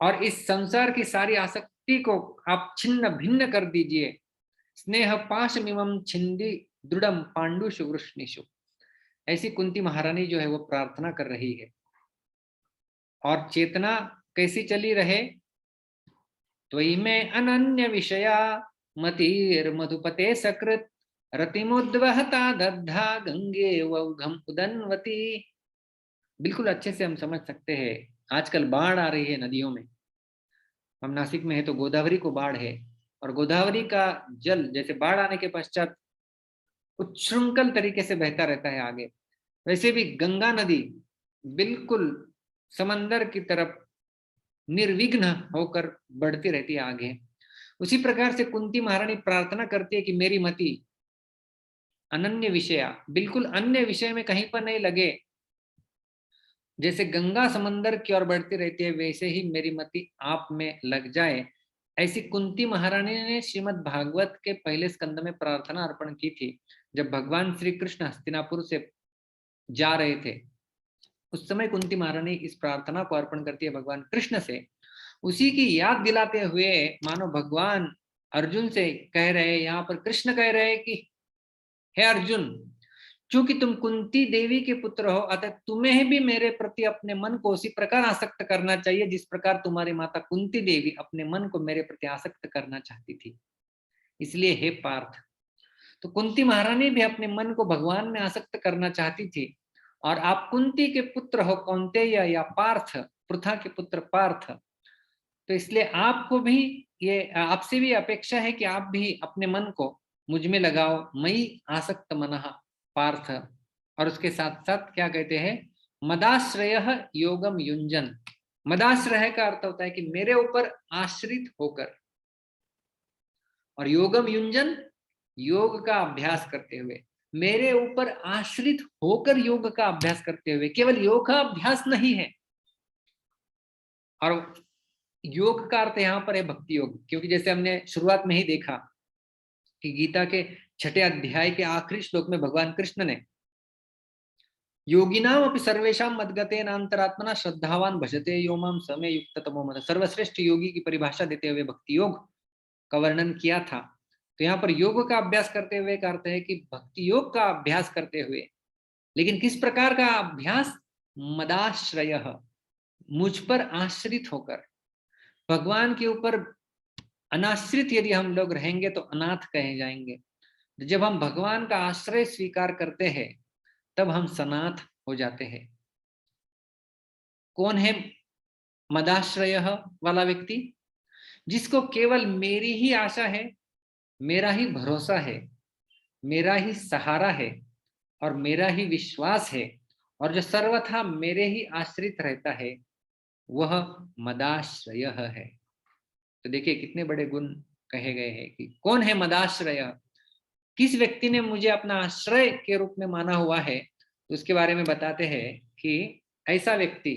और इस संसार की सारी आसक्ति को आप छिन्न भिन्न कर दीजिए। स्नेह पाश मिमम छिंदी दृढ़म पांडुषु वृष्णिषु, ऐसी कुंती महारानी जो है वो प्रार्थना कर रही है। और चेतना कैसी चली रहे? त्वयि में अनन्य विषया मतिर मधुपते सकृत रतिमुद्वहता दद्धा गंगे वघम उदन्वती। बिल्कुल अच्छे से हम समझ सकते हैं। आजकल बाढ़ आ रही है नदियों में। हम नासिक में है तो गोदावरी को बाढ़ है और गोदावरी का जल जैसे बाढ़ आने के पश्चात उच्छृंखल तरीके से बहता रहता है आगे, वैसे भी गंगा नदी बिल्कुल समंदर की तरफ निर्विघ्न होकर बढ़ती रहती है आगे। उसी प्रकार से कुंती महारानी प्रार्थना करती है कि मेरी मति अनन्य विषया, बिल्कुल अन्य विषय में कहीं पर नहीं लगे। जैसे गंगा समंदर की ओर बढ़ती रहती है वैसे ही मेरी मति आप में लग जाए। ऐसी कुंती महारानी ने श्रीमद् भागवत के पहले स्कंद में प्रार्थना अर्पण की थी। जब भगवान श्री कृष्ण हस्तिनापुर से जा रहे थे उस समय कुंती महारानी इस प्रार्थना को अर्पण करती है भगवान कृष्ण से। उसी की याद दिलाते हुए मानो भगवान अर्जुन से कह रहे, यहाँ पर कृष्ण कह रहे कि हे अर्जुन, चूंकि तुम कुंती देवी के पुत्र हो अतः तुम्हें भी मेरे प्रति अपने मन को उसी प्रकार आसक्त करना चाहिए जिस प्रकार तुम्हारी माता कुंती देवी अपने मन को मेरे प्रति आसक्त करना चाहती थी। इसलिए हे पार्थ, तो कुंती महारानी भी अपने मन को भगवान में आसक्त करना चाहती थी। और आप कुंती के पुत्र हो कौंतेय या पार्थ, पृथा के पुत्र पार्थ, तो इसलिए आपको भी ये आपसे भी अपेक्षा है कि आप भी अपने मन को मुझ में लगाओ। मयि आसक्त मनः पार्थ। और उसके साथ साथ क्या कहते हैं? मदाश्रय योगम युंजन। मदाश्रय का अर्थ होता है कि मेरे ऊपर आश्रित होकर, और योगम युंजन योग का अभ्यास करते हुए, मेरे ऊपर आश्रित होकर योग का अभ्यास करते हुए। केवल योग का अभ्यास नहीं है, और योग का अर्थ यहाँ पर है भक्ति योग। क्योंकि जैसे हमने शुरुआत में ही देखा कि गीता के 6ठे अध्याय के आखिरी श्लोक में भगवान कृष्ण ने योगिनाम अपि सर्वेषाम मद्गतेन अंतरात्मना श्रद्धावान भजते यो माम समे युक्ततमो मद, सर्वश्रेष्ठ योगी की परिभाषा देते हुए भक्ति योग का वर्णन किया था। तो यहाँ पर योग का अभ्यास करते हुए का अर्थ है कि भक्ति योग का अभ्यास करते हुए। लेकिन किस प्रकार का अभ्यास? मदाश्रय, मुझ पर आश्रित होकर। भगवान के ऊपर अनाश्रित यदि हम लोग रहेंगे तो अनाथ कहे जाएंगे। जब हम भगवान का आश्रय स्वीकार करते हैं तब हम सनाथ हो जाते हैं। कौन है मदाश्रय वाला व्यक्ति? जिसको केवल मेरी ही आशा है, मेरा ही भरोसा है, मेरा ही सहारा है और मेरा ही विश्वास है, और जो सर्वथा मेरे ही आश्रित रहता है वह मदाश्रय है। तो देखिए कितने बड़े गुण कहे गए हैं कि कौन है मदाश्रय, किस व्यक्ति ने मुझे अपना आश्रय के रूप में माना हुआ है। तो उसके बारे में बताते हैं कि ऐसा व्यक्ति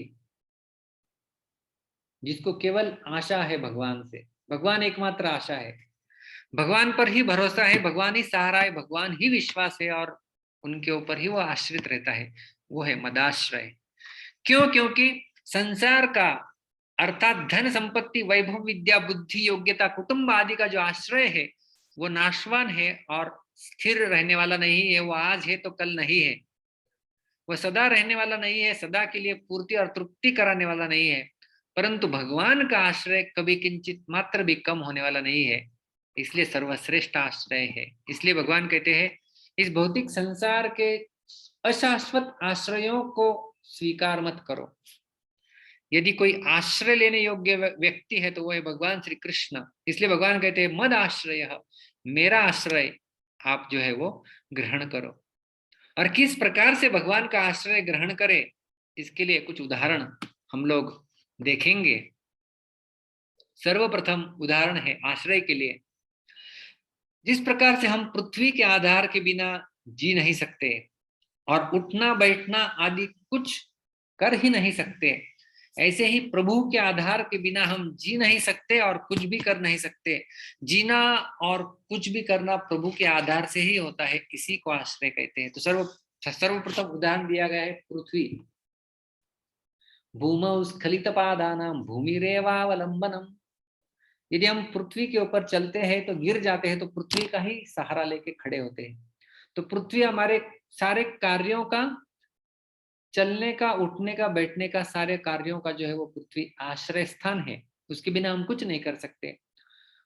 जिसको केवल आशा है भगवान से, भगवान एकमात्र आशा है, भगवान पर ही भरोसा है, भगवान ही सहारा है, भगवान ही विश्वास है और उनके ऊपर ही वो आश्रित रहता है, वो है मदाश्रय। क्यों? क्योंकि संसार का अर्थात धन संपत्ति वैभव विद्या बुद्धि योग्यता कुटुंब आदि का जो आश्रय है वो नाशवान है और स्थिर रहने वाला नहीं है। वो आज है तो कल नहीं है, वह सदा रहने वाला नहीं है, सदा के लिए पूर्ति और तृप्ति कराने वाला नहीं है। परंतु भगवान का आश्रय कभी किंचित मात्र भी कम होने वाला नहीं है, इसलिए सर्वश्रेष्ठ आश्रय है। इसलिए भगवान कहते हैं इस भौतिक संसार के अशाश्वत आश्रयों को स्वीकार मत करो। यदि कोई आश्रय लेने योग्य व्यक्ति है तो वो है भगवान श्री कृष्ण। इसलिए भगवान कहते हैं मद आश्रय, मेरा आश्रय आप जो है वो ग्रहण करो। और किस प्रकार से भगवान का आश्रय ग्रहण करें, इसके लिए कुछ उदाहरण हम लोग देखेंगे। सर्वप्रथम उदाहरण है आश्रय के लिए, जिस प्रकार से हम पृथ्वी के आधार के बिना जी नहीं सकते और उठना बैठना आदि कुछ कर ही नहीं सकते, ऐसे ही प्रभु के आधार के बिना हम जी नहीं सकते और कुछ भी कर नहीं सकते। जीना और कुछ भी करना प्रभु के आधार से ही होता है, इसी को आश्रय कहते हैं। तो सर्वप्रथम उदाहरण दिया गया है पृथ्वी। भूमौ स्खलितपादानां भूमिरेवावलंबनम। यदि हम पृथ्वी के ऊपर चलते हैं तो गिर जाते हैं तो पृथ्वी का ही सहारा लेके खड़े होते हैं। तो पृथ्वी हमारे सारे कार्यों का, चलने का, उठने का, बैठने का, सारे कार्यों का जो है वो पृथ्वी आश्रय स्थान है, उसके बिना हम कुछ नहीं कर सकते।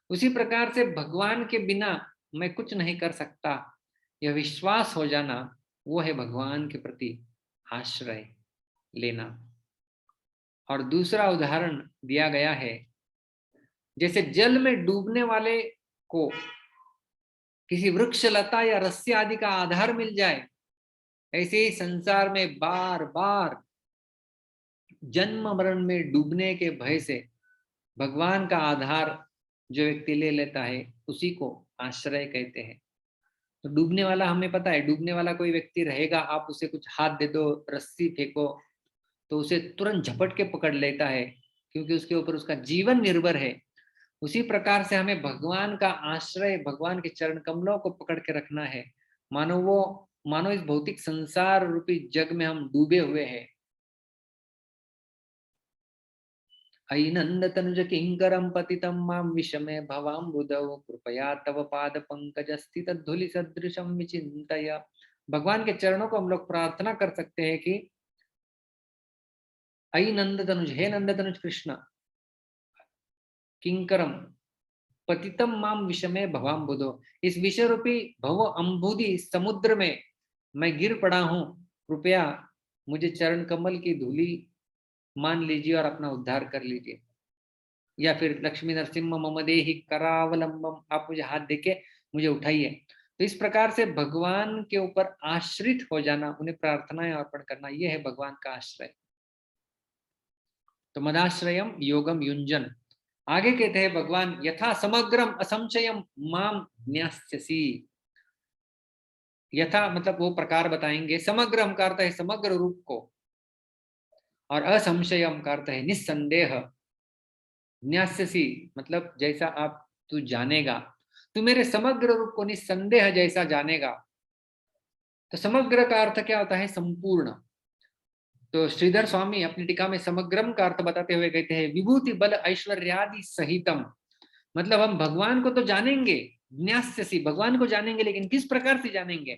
उसी प्रकार से भगवान के बिना मैं कुछ नहीं कर सकता, यह विश्वास हो जाना, वो है भगवान के प्रति आश्रय लेना। और दूसरा उदाहरण दिया गया है, जैसे जल में डूबने वाले को किसी वृक्ष लता या रस्सी आदि का आधार मिल जाए, ऐसे ही संसार में बार बार जन्म मरण में डूबने के भय से भगवान का आधार जो व्यक्ति ले लेता है उसी को आश्रय कहते हैं। तो डूबने वाला हमें पता है, डूबने वाला कोई व्यक्ति रहेगा, आप उसे कुछ हाथ दे दो, रस्सी फेंको तो उसे तुरंत झपट के पकड़ लेता है, क्योंकि उसके ऊपर उसका जीवन निर्भर है। उसी प्रकार से हमें भगवान का आश्रय, भगवान के चरण कमलों को पकड़ के रखना है। मानो इस भौतिक संसार रूपी जग में हम डूबे हुए हैं। अयि नंद तनुज किंकरम पतितम माम विषमे भवाम्बुधौ कृपया तव पाद पंकज स्थित धूलि सदृशम विचिंतय। भगवान के चरणों को हम लोग प्रार्थना कर सकते हैं कि अयि नंद तनुज, हे नंद तनुज कृष्ण, किंकरम पतितम माम विषमे भवाम्बुधौ, इस विषय रूपी भव अम्बुधि समुद्र में मैं गिर पड़ा हूं, कृपया मुझे चरण कमल की धूली मान लीजिए और अपना उद्धार कर लीजिए। या फिर लक्ष्मी नरसिम्हा मम देहि करावलंबम, आप मुझे हाथ देके मुझे उठाइए। तो इस प्रकार से भगवान के ऊपर आश्रित हो जाना, उन्हें प्रार्थनाएं अर्पण करना, यह है भगवान का आश्रय। तो मदाश्रयम योगम युंजन। आगे कहते हैं भगवान यथा समग्रम असंशयम माम न्यास्यसि। यथा मतलब वो प्रकार बताएंगे, समग्रम का अर्थ है समग्र रूप को, और असंशयम का अर्थ है निस्संदेह। न्यास्यसि मतलब जैसा आप तू जानेगा, तू मेरे समग्र रूप को निस्संदेह जैसा जानेगा। तो समग्र का अर्थ क्या होता है? संपूर्ण। तो श्रीधर स्वामी अपनी टीका में समग्रम का अर्थ बताते हुए कहते हैं विभूति बल ऐश्वर्यादि सहितम। मतलब हम भगवान को तो जानेंगे, न्यास्यसि भगवान को जानेंगे, लेकिन किस प्रकार से जानेंगे?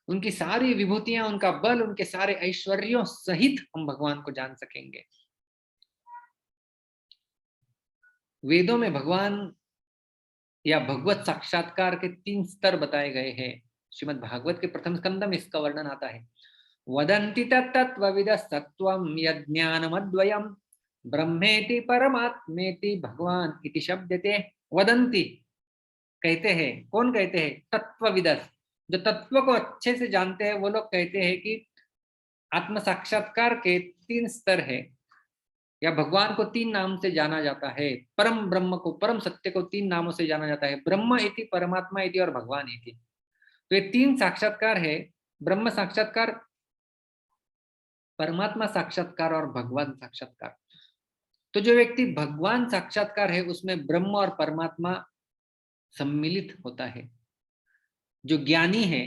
उनकी सारी विभूतियां, उनका बल, उनके सारे ऐश्वर्यों सहित हम भगवान को जान सकेंगे। वेदों में भगवान या भगवत साक्षात्कार के 3 स्तर बताए गए हैं। श्रीमद् भागवत के प्रथम स्कंद में इसका वर्णन आता है। वदन्ति तत्त्वविदस्तत्त्वं यज्ञानमद्वयं ब्रह्मेति परमात्मेति भगवान इति शब्दते। वदन्ति कहते हैं, कौन कहते हैं? तत्वविदस, जो तत्व को अच्छे से जानते हैं वो लोग कहते हैं कि आत्म साक्षात्कार के 3 स्तर है, या भगवान को 3 नाम से जाना जाता है। परम ब्रह्म को, परम सत्य को 3 नामों से जाना जाता है, ब्रह्म इति, परमात्मा इति और भगवान इति। तो ये 3 साक्षात्कार है, ब्रह्म साक्षात्कार, परमात्मा साक्षात्कार और भगवान साक्षात्कार। तो जो व्यक्ति भगवान साक्षात्कार है उसमें ब्रह्म और परमात्मा सम्मिलित होता है। जो ज्ञानी है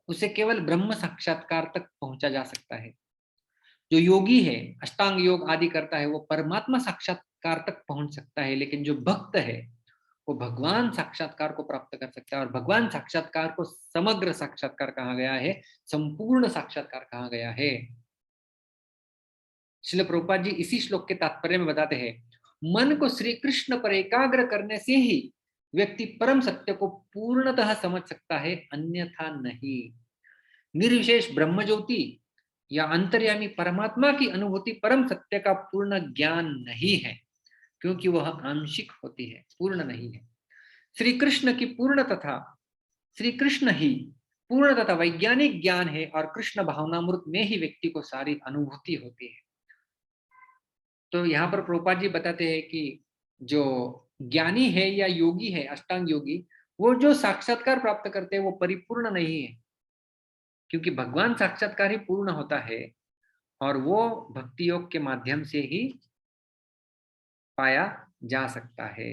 उसे केवल ब्रह्म साक्षात्कार तक पहुंचा जा सकता है। जो योगी है, अष्टांग योग आदि करता है, वो परमात्मा साक्षात्कार तक पहुंच सकता है। लेकिन जो भक्त है वो भगवान साक्षात्कार को प्राप्त कर सकता है। और भगवान साक्षात्कार को समग्र साक्षात्कार कहा गया है, संपूर्ण साक्षात्कार कहा गया है। श्रील प्रभुपाद जी इसी श्लोक के तात्पर्य में बताते हैं, मन को श्री कृष्ण पर एकाग्र करने से ही व्यक्ति परम सत्य को पूर्णतः समझ सकता है, अन्यथा नहीं। निर्विशेष ब्रह्म ज्योति या अंतर्यामी परमात्मा की अनुभूति परम सत्य का पूर्ण ज्ञान नहीं है, क्योंकि वह आंशिक होती है, पूर्ण नहीं है। श्री कृष्ण की पूर्ण तथा, श्री कृष्ण ही पूर्ण तथा वैज्ञानिक ज्ञान है, और कृष्ण भावनामृत में ही व्यक्ति को सारी अनुभूति होती है। तो यहाँ पर प्रभुपाद जी बताते हैं कि जो ज्ञानी है या योगी है, अष्टांग योगी, वो जो साक्षात्कार प्राप्त करते हैं वो परिपूर्ण नहीं है, क्योंकि भगवान साक्षात्कार ही पूर्ण होता है और वो भक्ति योग के माध्यम से ही पाया जा सकता है।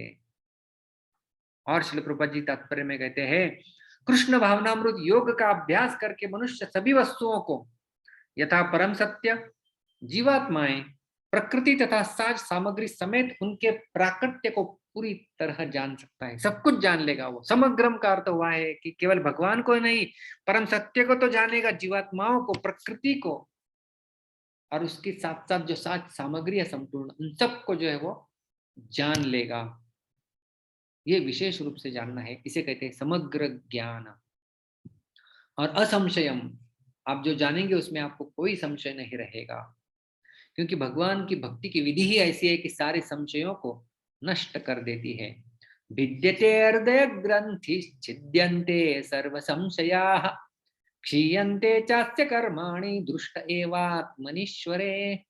और श्रील प्रभुपाद जी तात्पर्य में कहते हैं, कृष्ण भावनामृत योग का अभ्यास करके मनुष्य सभी वस्तुओं को यथा परम सत्य, जीवात्माएं, प्रकृति तथा साज सामग्री समेत उनके प्राकट्य को पूरी तरह जान सकता है। सब कुछ जान लेगा वो। समग्रम का अर्थ हुआ है कि केवल भगवान को नहीं, परम सत्य को तो जानेगा, जीवात्माओं को, प्रकृति को, और उसके साथ साथ जो साज सामग्री है संपूर्ण, उन सबको जो है वो जान लेगा। ये विशेष रूप से जानना है, इसे कहते हैं समग्र ज्ञान। और असंशयम, आप जो जानेंगे उसमें आपको कोई संशय नहीं रहेगा, क्योंकि भगवान की भक्ति की विधि ही ऐसी है कि सारे संशयों को नष्ट कर देती है। भिद्यते हृदय ग्रंथि छिद्यन्ते सर्व संशयाः, क्षीयन्ते चास्य कर्माणि दृष्ट एवात्मनीश्वरे।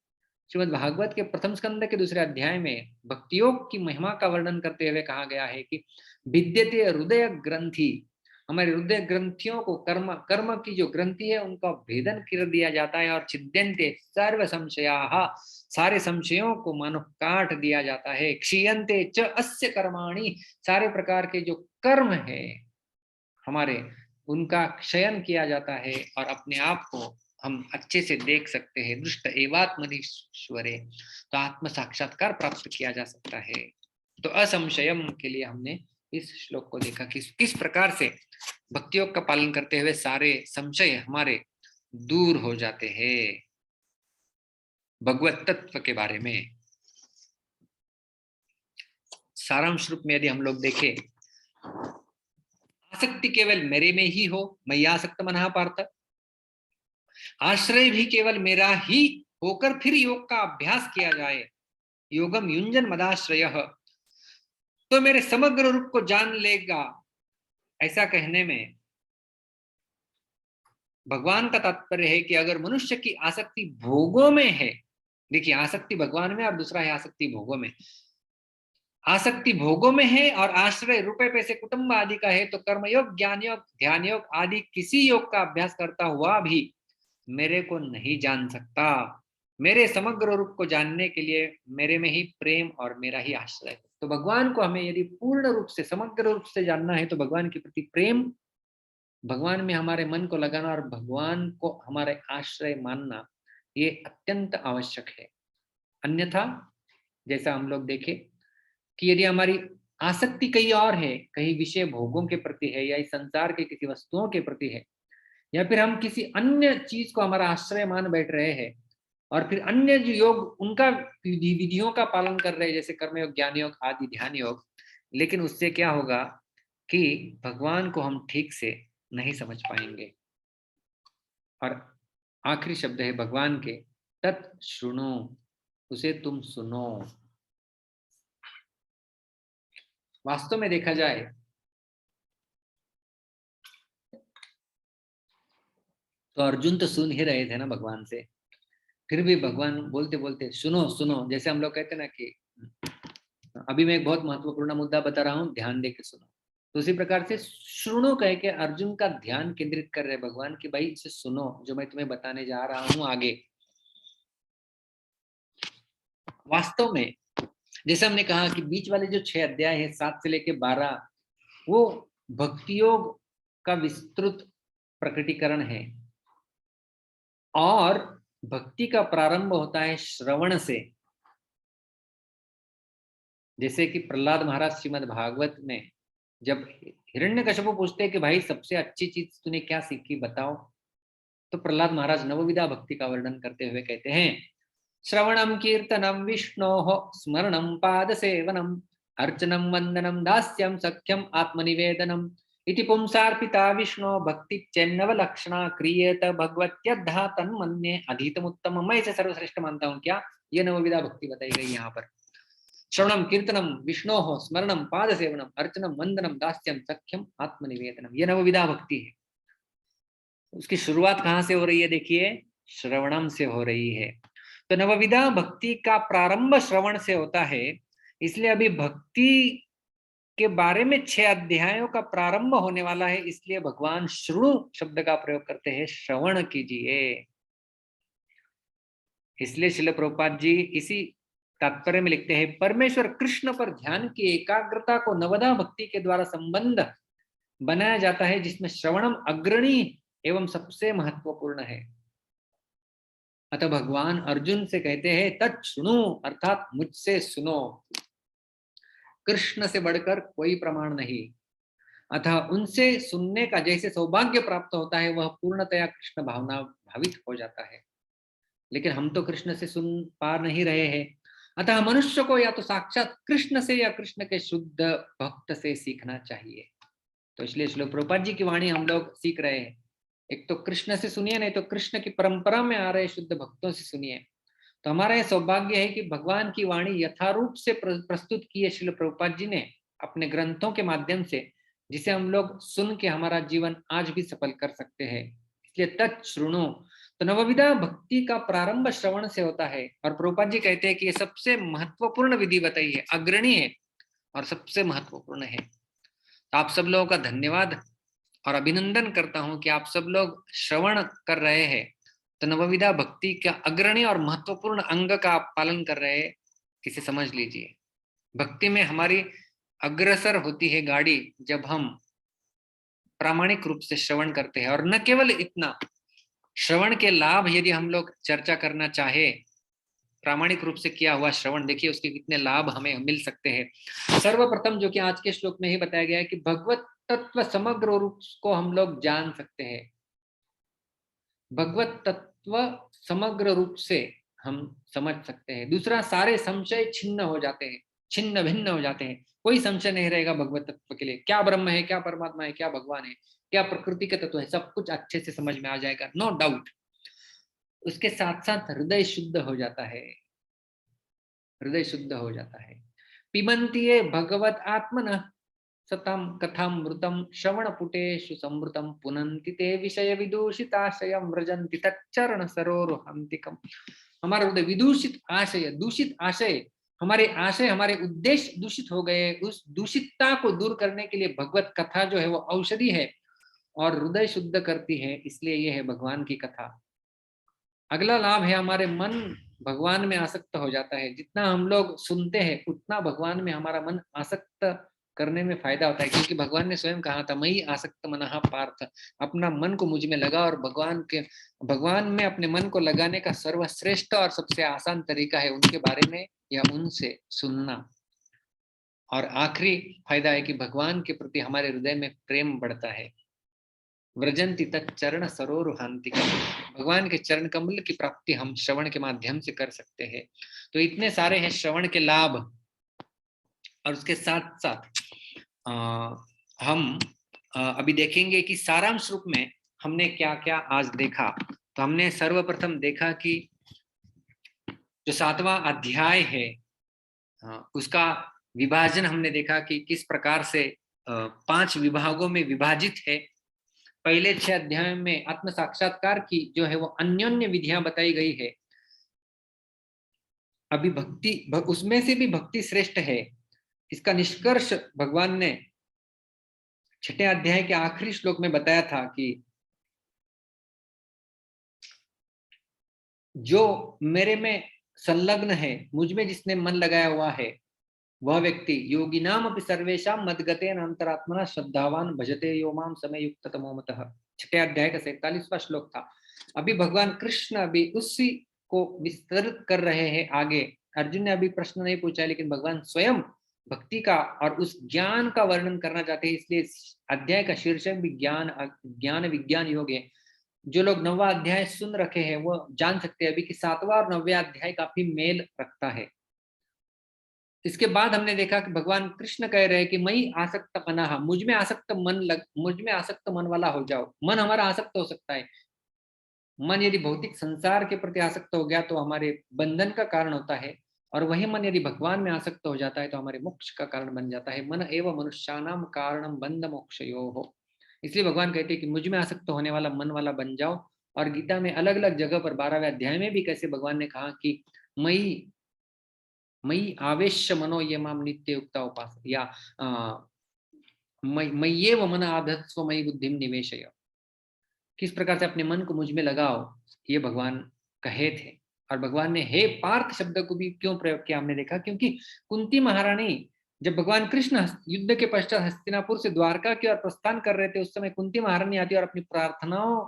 श्रीमद् भागवत के प्रथम स्कंद के 2 अध्याय में भक्ति योग की महिमा का वर्णन करते हुए कहा गया है कि भिद्यते हृदय ग्रंथि, हमारे हृदय ग्रंथियों को, कर्म की जो ग्रंथि है उनका भेदन कर दिया जाता है। और छिद्यन्ते सर्व संशयाः, सारे संशयों को मानो काट दिया जाता है। क्षीयन्ते च अस्य कर्माणि, सारे प्रकार के जो कर्म है हमारे, उनका क्षयन किया जाता है और अपने आप को हम अच्छे से देख सकते हैं। दृष्ट एवात्मनीश्वरे, तो आत्म साक्षात्कार प्राप्त किया जा सकता है। तो असंशयम के लिए हमने इस श्लोक को देखा कि किस प्रकार से भक्ति योग का पालन करते हुए सारे संशय हमारे दूर हो जाते हैं भगवत तत्व के बारे में। सारांश रूप में यदि हम लोग देखें, आसक्ति केवल मेरे में ही हो, मय्या आसक्त मनः पार्थ, आश्रय भी केवल मेरा ही होकर फिर योग का अभ्यास किया जाए, योगम युंजन मदाश्रयः, तो मेरे समग्र रूप को जान लेगा। ऐसा कहने में भगवान का तात्पर्य है कि अगर मनुष्य की आसक्ति भोगों में है, देखिए आसक्ति भगवान में और दूसरा है आसक्ति भोगों में। आसक्ति भोगों में है और आश्रय रुपए पैसे कुटुंब आदि का है, तो कर्मयोग, ज्ञान योग, ध्यान योग आदि किसी योग का अभ्यास करता हुआ भी मेरे को नहीं जान सकता। मेरे समग्र रूप को जानने के लिए मेरे में ही प्रेम और मेरा ही आश्रय। तो भगवान को हमें यदि पूर्ण रूप से, समग्र रूप से जानना है तो भगवान के प्रति प्रेम, भगवान में हमारे मन को लगाना और भगवान को हमारे आश्रय मानना, ये अत्यंत आवश्यक है। अन्यथा जैसा हम लोग देखें कि यदि हमारी आसक्ति कहीं और है, कहीं विषय भोगों के प्रति है, या इस संसार के किसी वस्तुओं के प्रति है, या फिर हम किसी अन्य चीज को हमारा आश्रय मान बैठ रहे हैं और फिर अन्य जो योग उनका विधियों का पालन कर रहे हैं, जैसे कर्मयोग, ज्ञान योग आदि, ध्यान योग, लेकिन उससे क्या होगा कि भगवान को हम ठीक से नहीं समझ पाएंगे। और आखिरी शब्द है भगवान के, तत् श्रुणु, उसे तुम सुनो। वास्तव में देखा जाए तो अर्जुन तो सुन ही रहे थे ना भगवान से, फिर भी भगवान बोलते बोलते सुनो सुनो, जैसे हम लोग कहते हैं ना कि अभी मैं एक बहुत महत्वपूर्ण मुद्दा बता रहा हूँ, ध्यान दे के सुनो। तो उसी प्रकार से सुनो कह के अर्जुन का ध्यान केंद्रित कर रहे भगवान कि भाई इसे सुनो जो मैं तुम्हें बताने जा रहा हूँ आगे। वास्तव में जैसे हमने कहा कि बीच वाले जो 6 अध्याय है 7 से लेके 12, वो भक्ति योग का विस्तृत प्रकटीकरण है। और भक्ति का प्रारंभ होता है श्रवण से। जैसे कि प्रहलाद महाराज श्रीमद् भागवत में जब हिरण्यकश्यप पूछते हैं कि भाई सबसे अच्छी चीज तूने क्या सीखी बताओ, तो प्रहलाद महाराज नवविधा भक्ति का वर्णन करते हुए कहते हैं श्रवणम कीर्तनम विष्णोः स्मरणम पाद सेवनम अर्चनम वंदनम दास्यम सख्यम आत्मनिवेदनम इति पुंसार्पिता विष्णु भक्ति चैन्नव लक्षणा क्रियेत भगवत्यद्धा तन्मन्ये अधीतमुत्तम। मैं इसे सर्वश्रेष्ठ मानता हूँ। क्या ये नवविधा भक्ति बताई गई यहाँ पर? श्रवणम कीर्तनम विष्णोः स्मरणम पाद सेवनम अर्चनम वंदनम दास्यम सख्यम आत्मनिवेदनम, ये नवविधा भक्ति है। उसकी शुरुआत कहाँ से हो रही है? देखिए श्रवणम से हो रही है। तो नवविधा भक्ति का प्रारंभ श्रवण से होता है। इसलिए अभी भक्ति के बारे में 6 अध्यायों का प्रारंभ होने वाला है, इसलिए भगवान श्रृणु शब्द का प्रयोग करते हैं, श्रवण कीजिए। इसलिए श्रील प्रभुपाद जी इसी तात्पर्य में लिखते हैं परमेश्वर कृष्ण पर ध्यान की एकाग्रता को नवविधा भक्ति के द्वारा संबंध बनाया जाता है, जिसमें श्रवणम अग्रणी एवं सबसे महत्वपूर्ण है। अतः भगवान अर्जुन से कहते हैं तत् सुनो, अर्थात मुझसे सुनो। कृष्ण से बढ़कर कोई प्रमाण नहीं। अतः उनसे सुनने का जैसे सौभाग्य प्राप्त होता है, वह पूर्णतया कृष्ण भावना भावित हो जाता है। लेकिन हम तो कृष्ण से सुन पा नहीं रहे हैं। अतः मनुष्य को या तो साक्षात कृष्ण से या कृष्ण के शुद्ध भक्त से सीखना चाहिए। तो इसलिए श्रील प्रभुपाद जी की वाणी हम लोग सीख रहे हैं। एक तो कृष्ण से सुनिए, नहीं तो कृष्ण की परंपरा में आ रहे शुद्ध भक्तों से सुनिए। तो हमारा यह सौभाग्य है कि भगवान की वाणी यथारूप से प्रस्तुत की है श्रील प्रभुपाद जी ने अपने ग्रंथों के माध्यम से, जिसे हम लोग सुन के हमारा जीवन आज भी सफल कर सकते हैं। इसलिए तत् श्रृणु। तो नवविधा भक्ति का प्रारंभ श्रवण से होता है। और प्रभुपाद जी कहते हैं कि ये सबसे महत्वपूर्ण विधि बताई है, अग्रणी है और सबसे महत्वपूर्ण है। तो आप सब लोगों का धन्यवाद और अभिनंदन करता हूं कि आप सब लोग श्रवण कर रहे हैं। तो नवविधा भक्ति का अग्रणी और महत्वपूर्ण अंग का आप पालन कर रहे हैं, इसे समझ लीजिए। भक्ति में हमारी अग्रसर होती है गाड़ी जब हम प्रामाणिक रूप से श्रवण करते हैं। और न केवल इतना, श्रवण के लाभ यदि हम लोग चर्चा करना चाहे, प्रामाणिक रूप से किया हुआ श्रवण, देखिए उसके कितने लाभ हमें मिल सकते हैं। सर्वप्रथम जो कि आज के श्लोक में ही बताया गया है कि भगवत तत्व समग्र रूप को हम लोग जान सकते हैं। भगवत तत्व समग्र रूप से हम समझ सकते हैं। दूसरा, सारे संशय छिन्न हो जाते हैं, छिन्न भिन्न हो जाते हैं। कोई संशय नहीं रहेगा भगवत तत्व के लिए। क्या ब्रह्म है, क्या परमात्मा है, क्या भगवान है, क्या प्रकृति के तत्व है, सब कुछ अच्छे से समझ में आ जाएगा, नो डाउट। उसके साथ साथ हृदय शुद्ध हो जाता है, हृदय शुद्ध हो जाता है। पिबन्ति भगवत आत्मनः सतम कथामृतम श्रवण पुटेषु समृतम पुनन्ति ते विषय विदूषिताशयं व्रजन्ति तच्चरण सरोरुहन्तिकम। हमारा हृदय विदूषित आशय, दूषित आशय, हमारे आशय, हमारे उद्देश्य दूषित हो गए। उस दूषितता को दूर करने के लिए भगवत कथा जो है वो औषधि है और हृदय शुद्ध करती है। इसलिए यह है भगवान की कथा। अगला लाभ है, हमारे मन भगवान में आसक्त हो जाता है। जितना हम लोग सुनते हैं उतना भगवान में हमारा मन आसक्त करने में फायदा होता है, क्योंकि भगवान ने स्वयं कहा था मयि आसक्त मनः पार्थ, अपना मन को मुझ में लगा। और भगवान में अपने मन को लगाने का सर्वश्रेष्ठ और सबसे आसान तरीका है उनके बारे में या उनसे सुनना। और आखिरी फायदा है कि भगवान के प्रति हमारे हृदय में प्रेम बढ़ता है। व्रजन्ति तच्चरण सरोरुहान्तिकम, भगवान के चरण कमल की प्राप्ति हम श्रवण के माध्यम से कर सकते हैं। तो इतने सारे हैं श्रवण के लाभ। और उसके साथ साथ हम अभी देखेंगे कि सारांश रूप में हमने क्या क्या आज देखा। तो हमने सर्वप्रथम देखा कि जो 7वां अध्याय है उसका विभाजन हमने देखा कि किस प्रकार से 5 विभागों में विभाजित है। पहले 6 अध्यायों में आत्म साक्षात्कार की जो है वो अन्योन्य विधियां बताई गई है। अभी उसमें से भी भक्ति श्रेष्ठ है, इसका निष्कर्ष भगवान ने 6ठे अध्याय के आखिरी श्लोक में बताया था कि जो मेरे में संलग्न है, मुझ में जिसने मन लगाया हुआ है, वह व्यक्ति योगी नाम अपि सर्वेशाम मद्गतेन अंतरात्मना श्रद्धावान भजते यो माम समय युक्त तमो मतः। 6ठे अध्याय का 47वां श्लोक था। अभी भगवान कृष्ण अभी उसी को विस्तृत कर रहे हैं आगे। अर्जुन ने अभी प्रश्न नहीं पूछा, लेकिन भगवान स्वयं भक्ति का और उस ज्ञान का वर्णन करना चाहते हैं, इसलिए अध्याय का शीर्षक भी ज्ञान विज्ञान योग है। जो लोग 9वां अध्याय सुन रखे हैं वो जान सकते हैं अभी कि 7वां और 9वें अध्याय काफी मेल रखता है। इसके बाद हमने देखा कि भगवान कृष्ण कह रहे हैं कि मई आसक्त मना, मुझ में आसक्त मन वाला हो जाओ। मन हमारा आसक्त हो सकता है। मन यदि भौतिक संसार के प्रति आसक्त हो गया तो हमारे बंधन का कारण होता है, और वही मन यदि भगवान में आसक्त हो जाता है तो हमारे मोक्ष का कारण बन जाता है। मन एवं मनुष्यानाम कारणम बंध मोक्षयोः। इसलिए भगवान कहते हैं कि मुझ में आसक्त होने वाला मन वाला बन जाओ। और गीता में अलग अलग जगह पर 12वें अध्याय में भी कैसे भगवान ने कहा कि मई आवेश्य मनो ये माम नित्य युक्ता उपास, या मय्येव मन आधत्स्व मयि बुद्धिम निवेशय। किस प्रकार से अपने मन को मुझ में लगाओ, ये भगवान कहे थे। और भगवान ने हे पार्थ शब्द को भी क्यों प्रयोग किया, हमने देखा क्योंकि कुंती महारानी, जब भगवान कृष्ण युद्ध के पश्चात हस्तिनापुर से द्वारका की ओर प्रस्थान कर रहे थे, उस समय कुंती महारानी आती और अपनी प्रार्थनाओं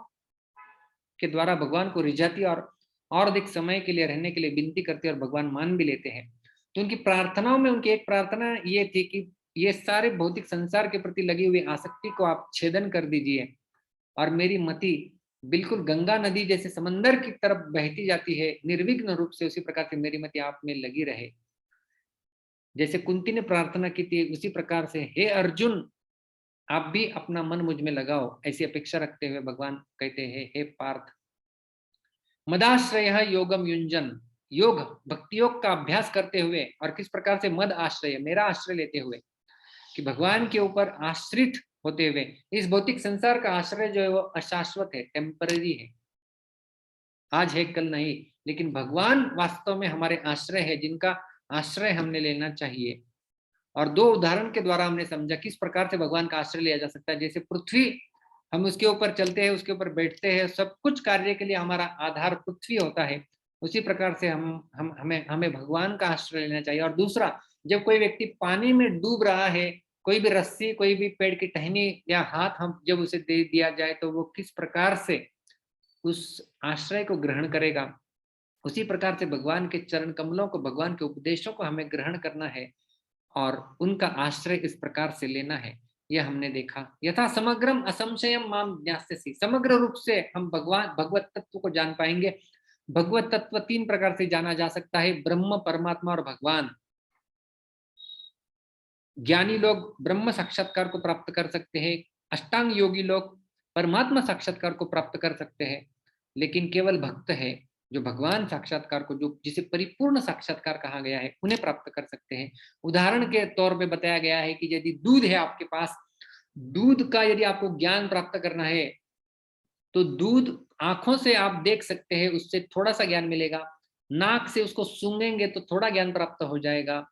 के द्वारा भगवान को रिझाती और अधिक समय के लिए रहने के लिए विनती करती और भगवान मान भी लेते हैं। तो उनकी प्रार्थनाओं में उनकी एक प्रार्थना ये थी कि ये सारे भौतिक संसार के प्रति लगी हुई आसक्ति को आप छेदन कर दीजिए और मेरी मति बिल्कुल गंगा नदी जैसे समंदर की तरफ बहती जाती है निर्विघ्न रूप से, उसी प्रकार से मेरी मति आप में लगी रहे। जैसे कुंती ने प्रार्थना की थी, उसी प्रकार से हे अर्जुन आप भी अपना मन मुझ में लगाओ, ऐसी अपेक्षा रखते हुए भगवान कहते हैं हे पार्थ मदाश्रय योगम युंजन, योग भक्ति योग का अभ्यास करते हुए, और किस प्रकार से मद आश्रय मेरा आश्रय लेते हुए, कि भगवान के ऊपर आश्रित होते हुए। इस भौतिक संसार का आश्रय जो है वो अशाश्वत है, टेम्पररी है, आज है कल नहीं, लेकिन भगवान वास्तव में हमारे आश्रय है, जिनका आश्रय हमने लेना चाहिए। और 2 उदाहरण के द्वारा हमने समझा किस प्रकार से भगवान का आश्रय लिया जा सकता है। जैसे पृथ्वी, हम उसके ऊपर चलते हैं, उसके ऊपर बैठते हैं, सब कुछ कार्य के लिए हमारा आधार पृथ्वी होता है, उसी प्रकार से हमें भगवान का आश्रय लेना चाहिए। और दूसरा, जब कोई व्यक्ति पानी में डूब रहा है, कोई भी रस्सी, कोई भी पेड़ की टहनी या हाथ हम जब उसे दे दिया जाए तो वो किस प्रकार से उस आश्रय को ग्रहण करेगा, उसी प्रकार से भगवान के चरण कमलों को, भगवान के उपदेशों को हमें ग्रहण करना है और उनका आश्रय इस प्रकार से लेना है। यह हमने देखा। यथा समग्रम असंशयम माम ज्ञास्यसि, समग्र रूप से हम भगवत तत्व को जान पाएंगे। भगवत तत्व 3 प्रकार से जाना जा सकता है, ब्रह्म, परमात्मा और भगवान। ज्ञानी लोग ब्रह्म साक्षात्कार को प्राप्त कर सकते हैं, अष्टांग योगी लोग परमात्मा साक्षात्कार को प्राप्त कर सकते हैं, लेकिन केवल भक्त है जो भगवान साक्षात्कार को, जो जिसे परिपूर्ण साक्षात्कार कहा गया है, उन्हें प्राप्त कर सकते हैं। उदाहरण के तौर पे बताया गया है कि यदि दूध है आपके पास, दूध का यदि आपको ज्ञान प्राप्त करना है तो दूध आंखों से आप देख सकते हैं, उससे थोड़ा सा ज्ञान मिलेगा। नाक से उसको सूंघेंगे तो थोड़ा ज्ञान प्राप्त हो जाएगा।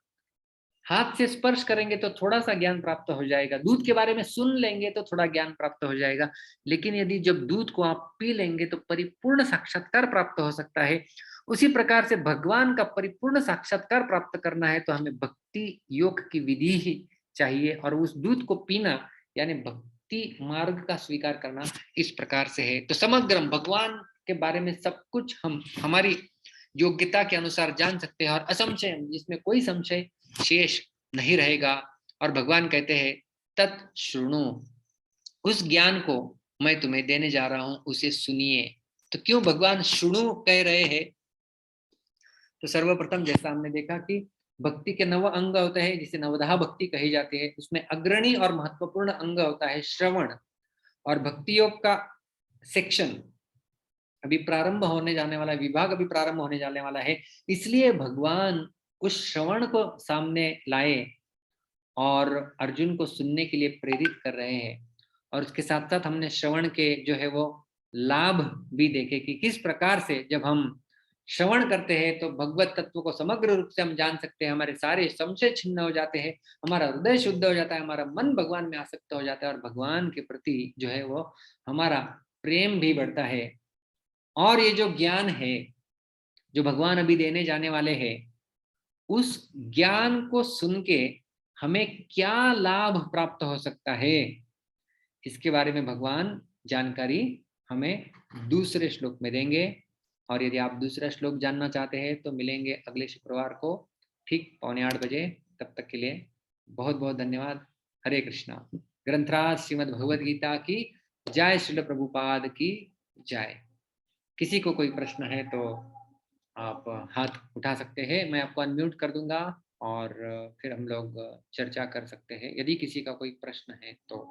हाथ से स्पर्श करेंगे तो थोड़ा सा ज्ञान प्राप्त हो जाएगा। दूध के बारे में सुन लेंगे तो थोड़ा ज्ञान प्राप्त हो जाएगा। लेकिन यदि जब दूध को आप पी लेंगे तो परिपूर्ण साक्षात्कार प्राप्त हो सकता है। उसी प्रकार से भगवान का परिपूर्ण साक्षात्कार प्राप्त करना है तो हमें भक्ति योग की विधि ही चाहिए, और उस दूध को पीना यानी भक्ति मार्ग का स्वीकार करना इस प्रकार से है। तो समग्र भगवान के बारे में सब कुछ हम हमारी योग्यता के अनुसार जान सकते हैं, और असंशय, जिसमें कोई संशय शेष नहीं रहेगा। और भगवान कहते हैं तत् शृणु, उस ज्ञान को मैं तुम्हें देने जा रहा हूं, उसे सुनिए। तो क्यों भगवान शृणु कह रहे हैं? तो सर्वप्रथम जैसा हमने देखा कि भक्ति के 9 अंग होते हैं, जिसे नवधा भक्ति कही जाती है। उसमें अग्रणी और महत्वपूर्ण अंग होता है श्रवण, और भक्ति योग का सेक्शन अभी प्रारंभ होने जाने वाला है, विभाग अभी प्रारंभ होने जाने वाला है। इसलिए भगवान उस श्रवण को सामने लाए और अर्जुन को सुनने के लिए प्रेरित कर रहे हैं। और उसके साथ साथ हमने श्रवण के जो है वो लाभ भी देखे कि किस प्रकार से जब हम श्रवण करते हैं तो भगवत तत्व को समग्र रूप से हम जान सकते हैं, हमारे सारे संशय छिन्न हो जाते हैं, हमारा हृदय शुद्ध हो जाता है, हमारा मन भगवान में आसक्त हो जाता है और भगवान के प्रति जो है वो हमारा प्रेम भी बढ़ता है। और ये जो ज्ञान है जो भगवान अभी देने जाने वाले हैं, उस ज्ञान को सुन के हमें क्या लाभ प्राप्त हो सकता है, इसके बारे में भगवान जानकारी हमें दूसरे श्लोक में देंगे। और यदि आप दूसरा श्लोक जानना चाहते हैं तो मिलेंगे अगले शुक्रवार को ठीक 7:45 बजे। तब तक के लिए बहुत बहुत धन्यवाद। हरे कृष्णा। ग्रंथराज श्रीमद् भगवद गीता की जय, श्रील प्रभुपाद की जय। किसी को कोई प्रश्न है तो आप हाथ उठा सकते हैं, मैं आपको अनम्यूट कर दूंगा और फिर हम लोग चर्चा कर सकते हैं यदि किसी का कोई प्रश्न है तो।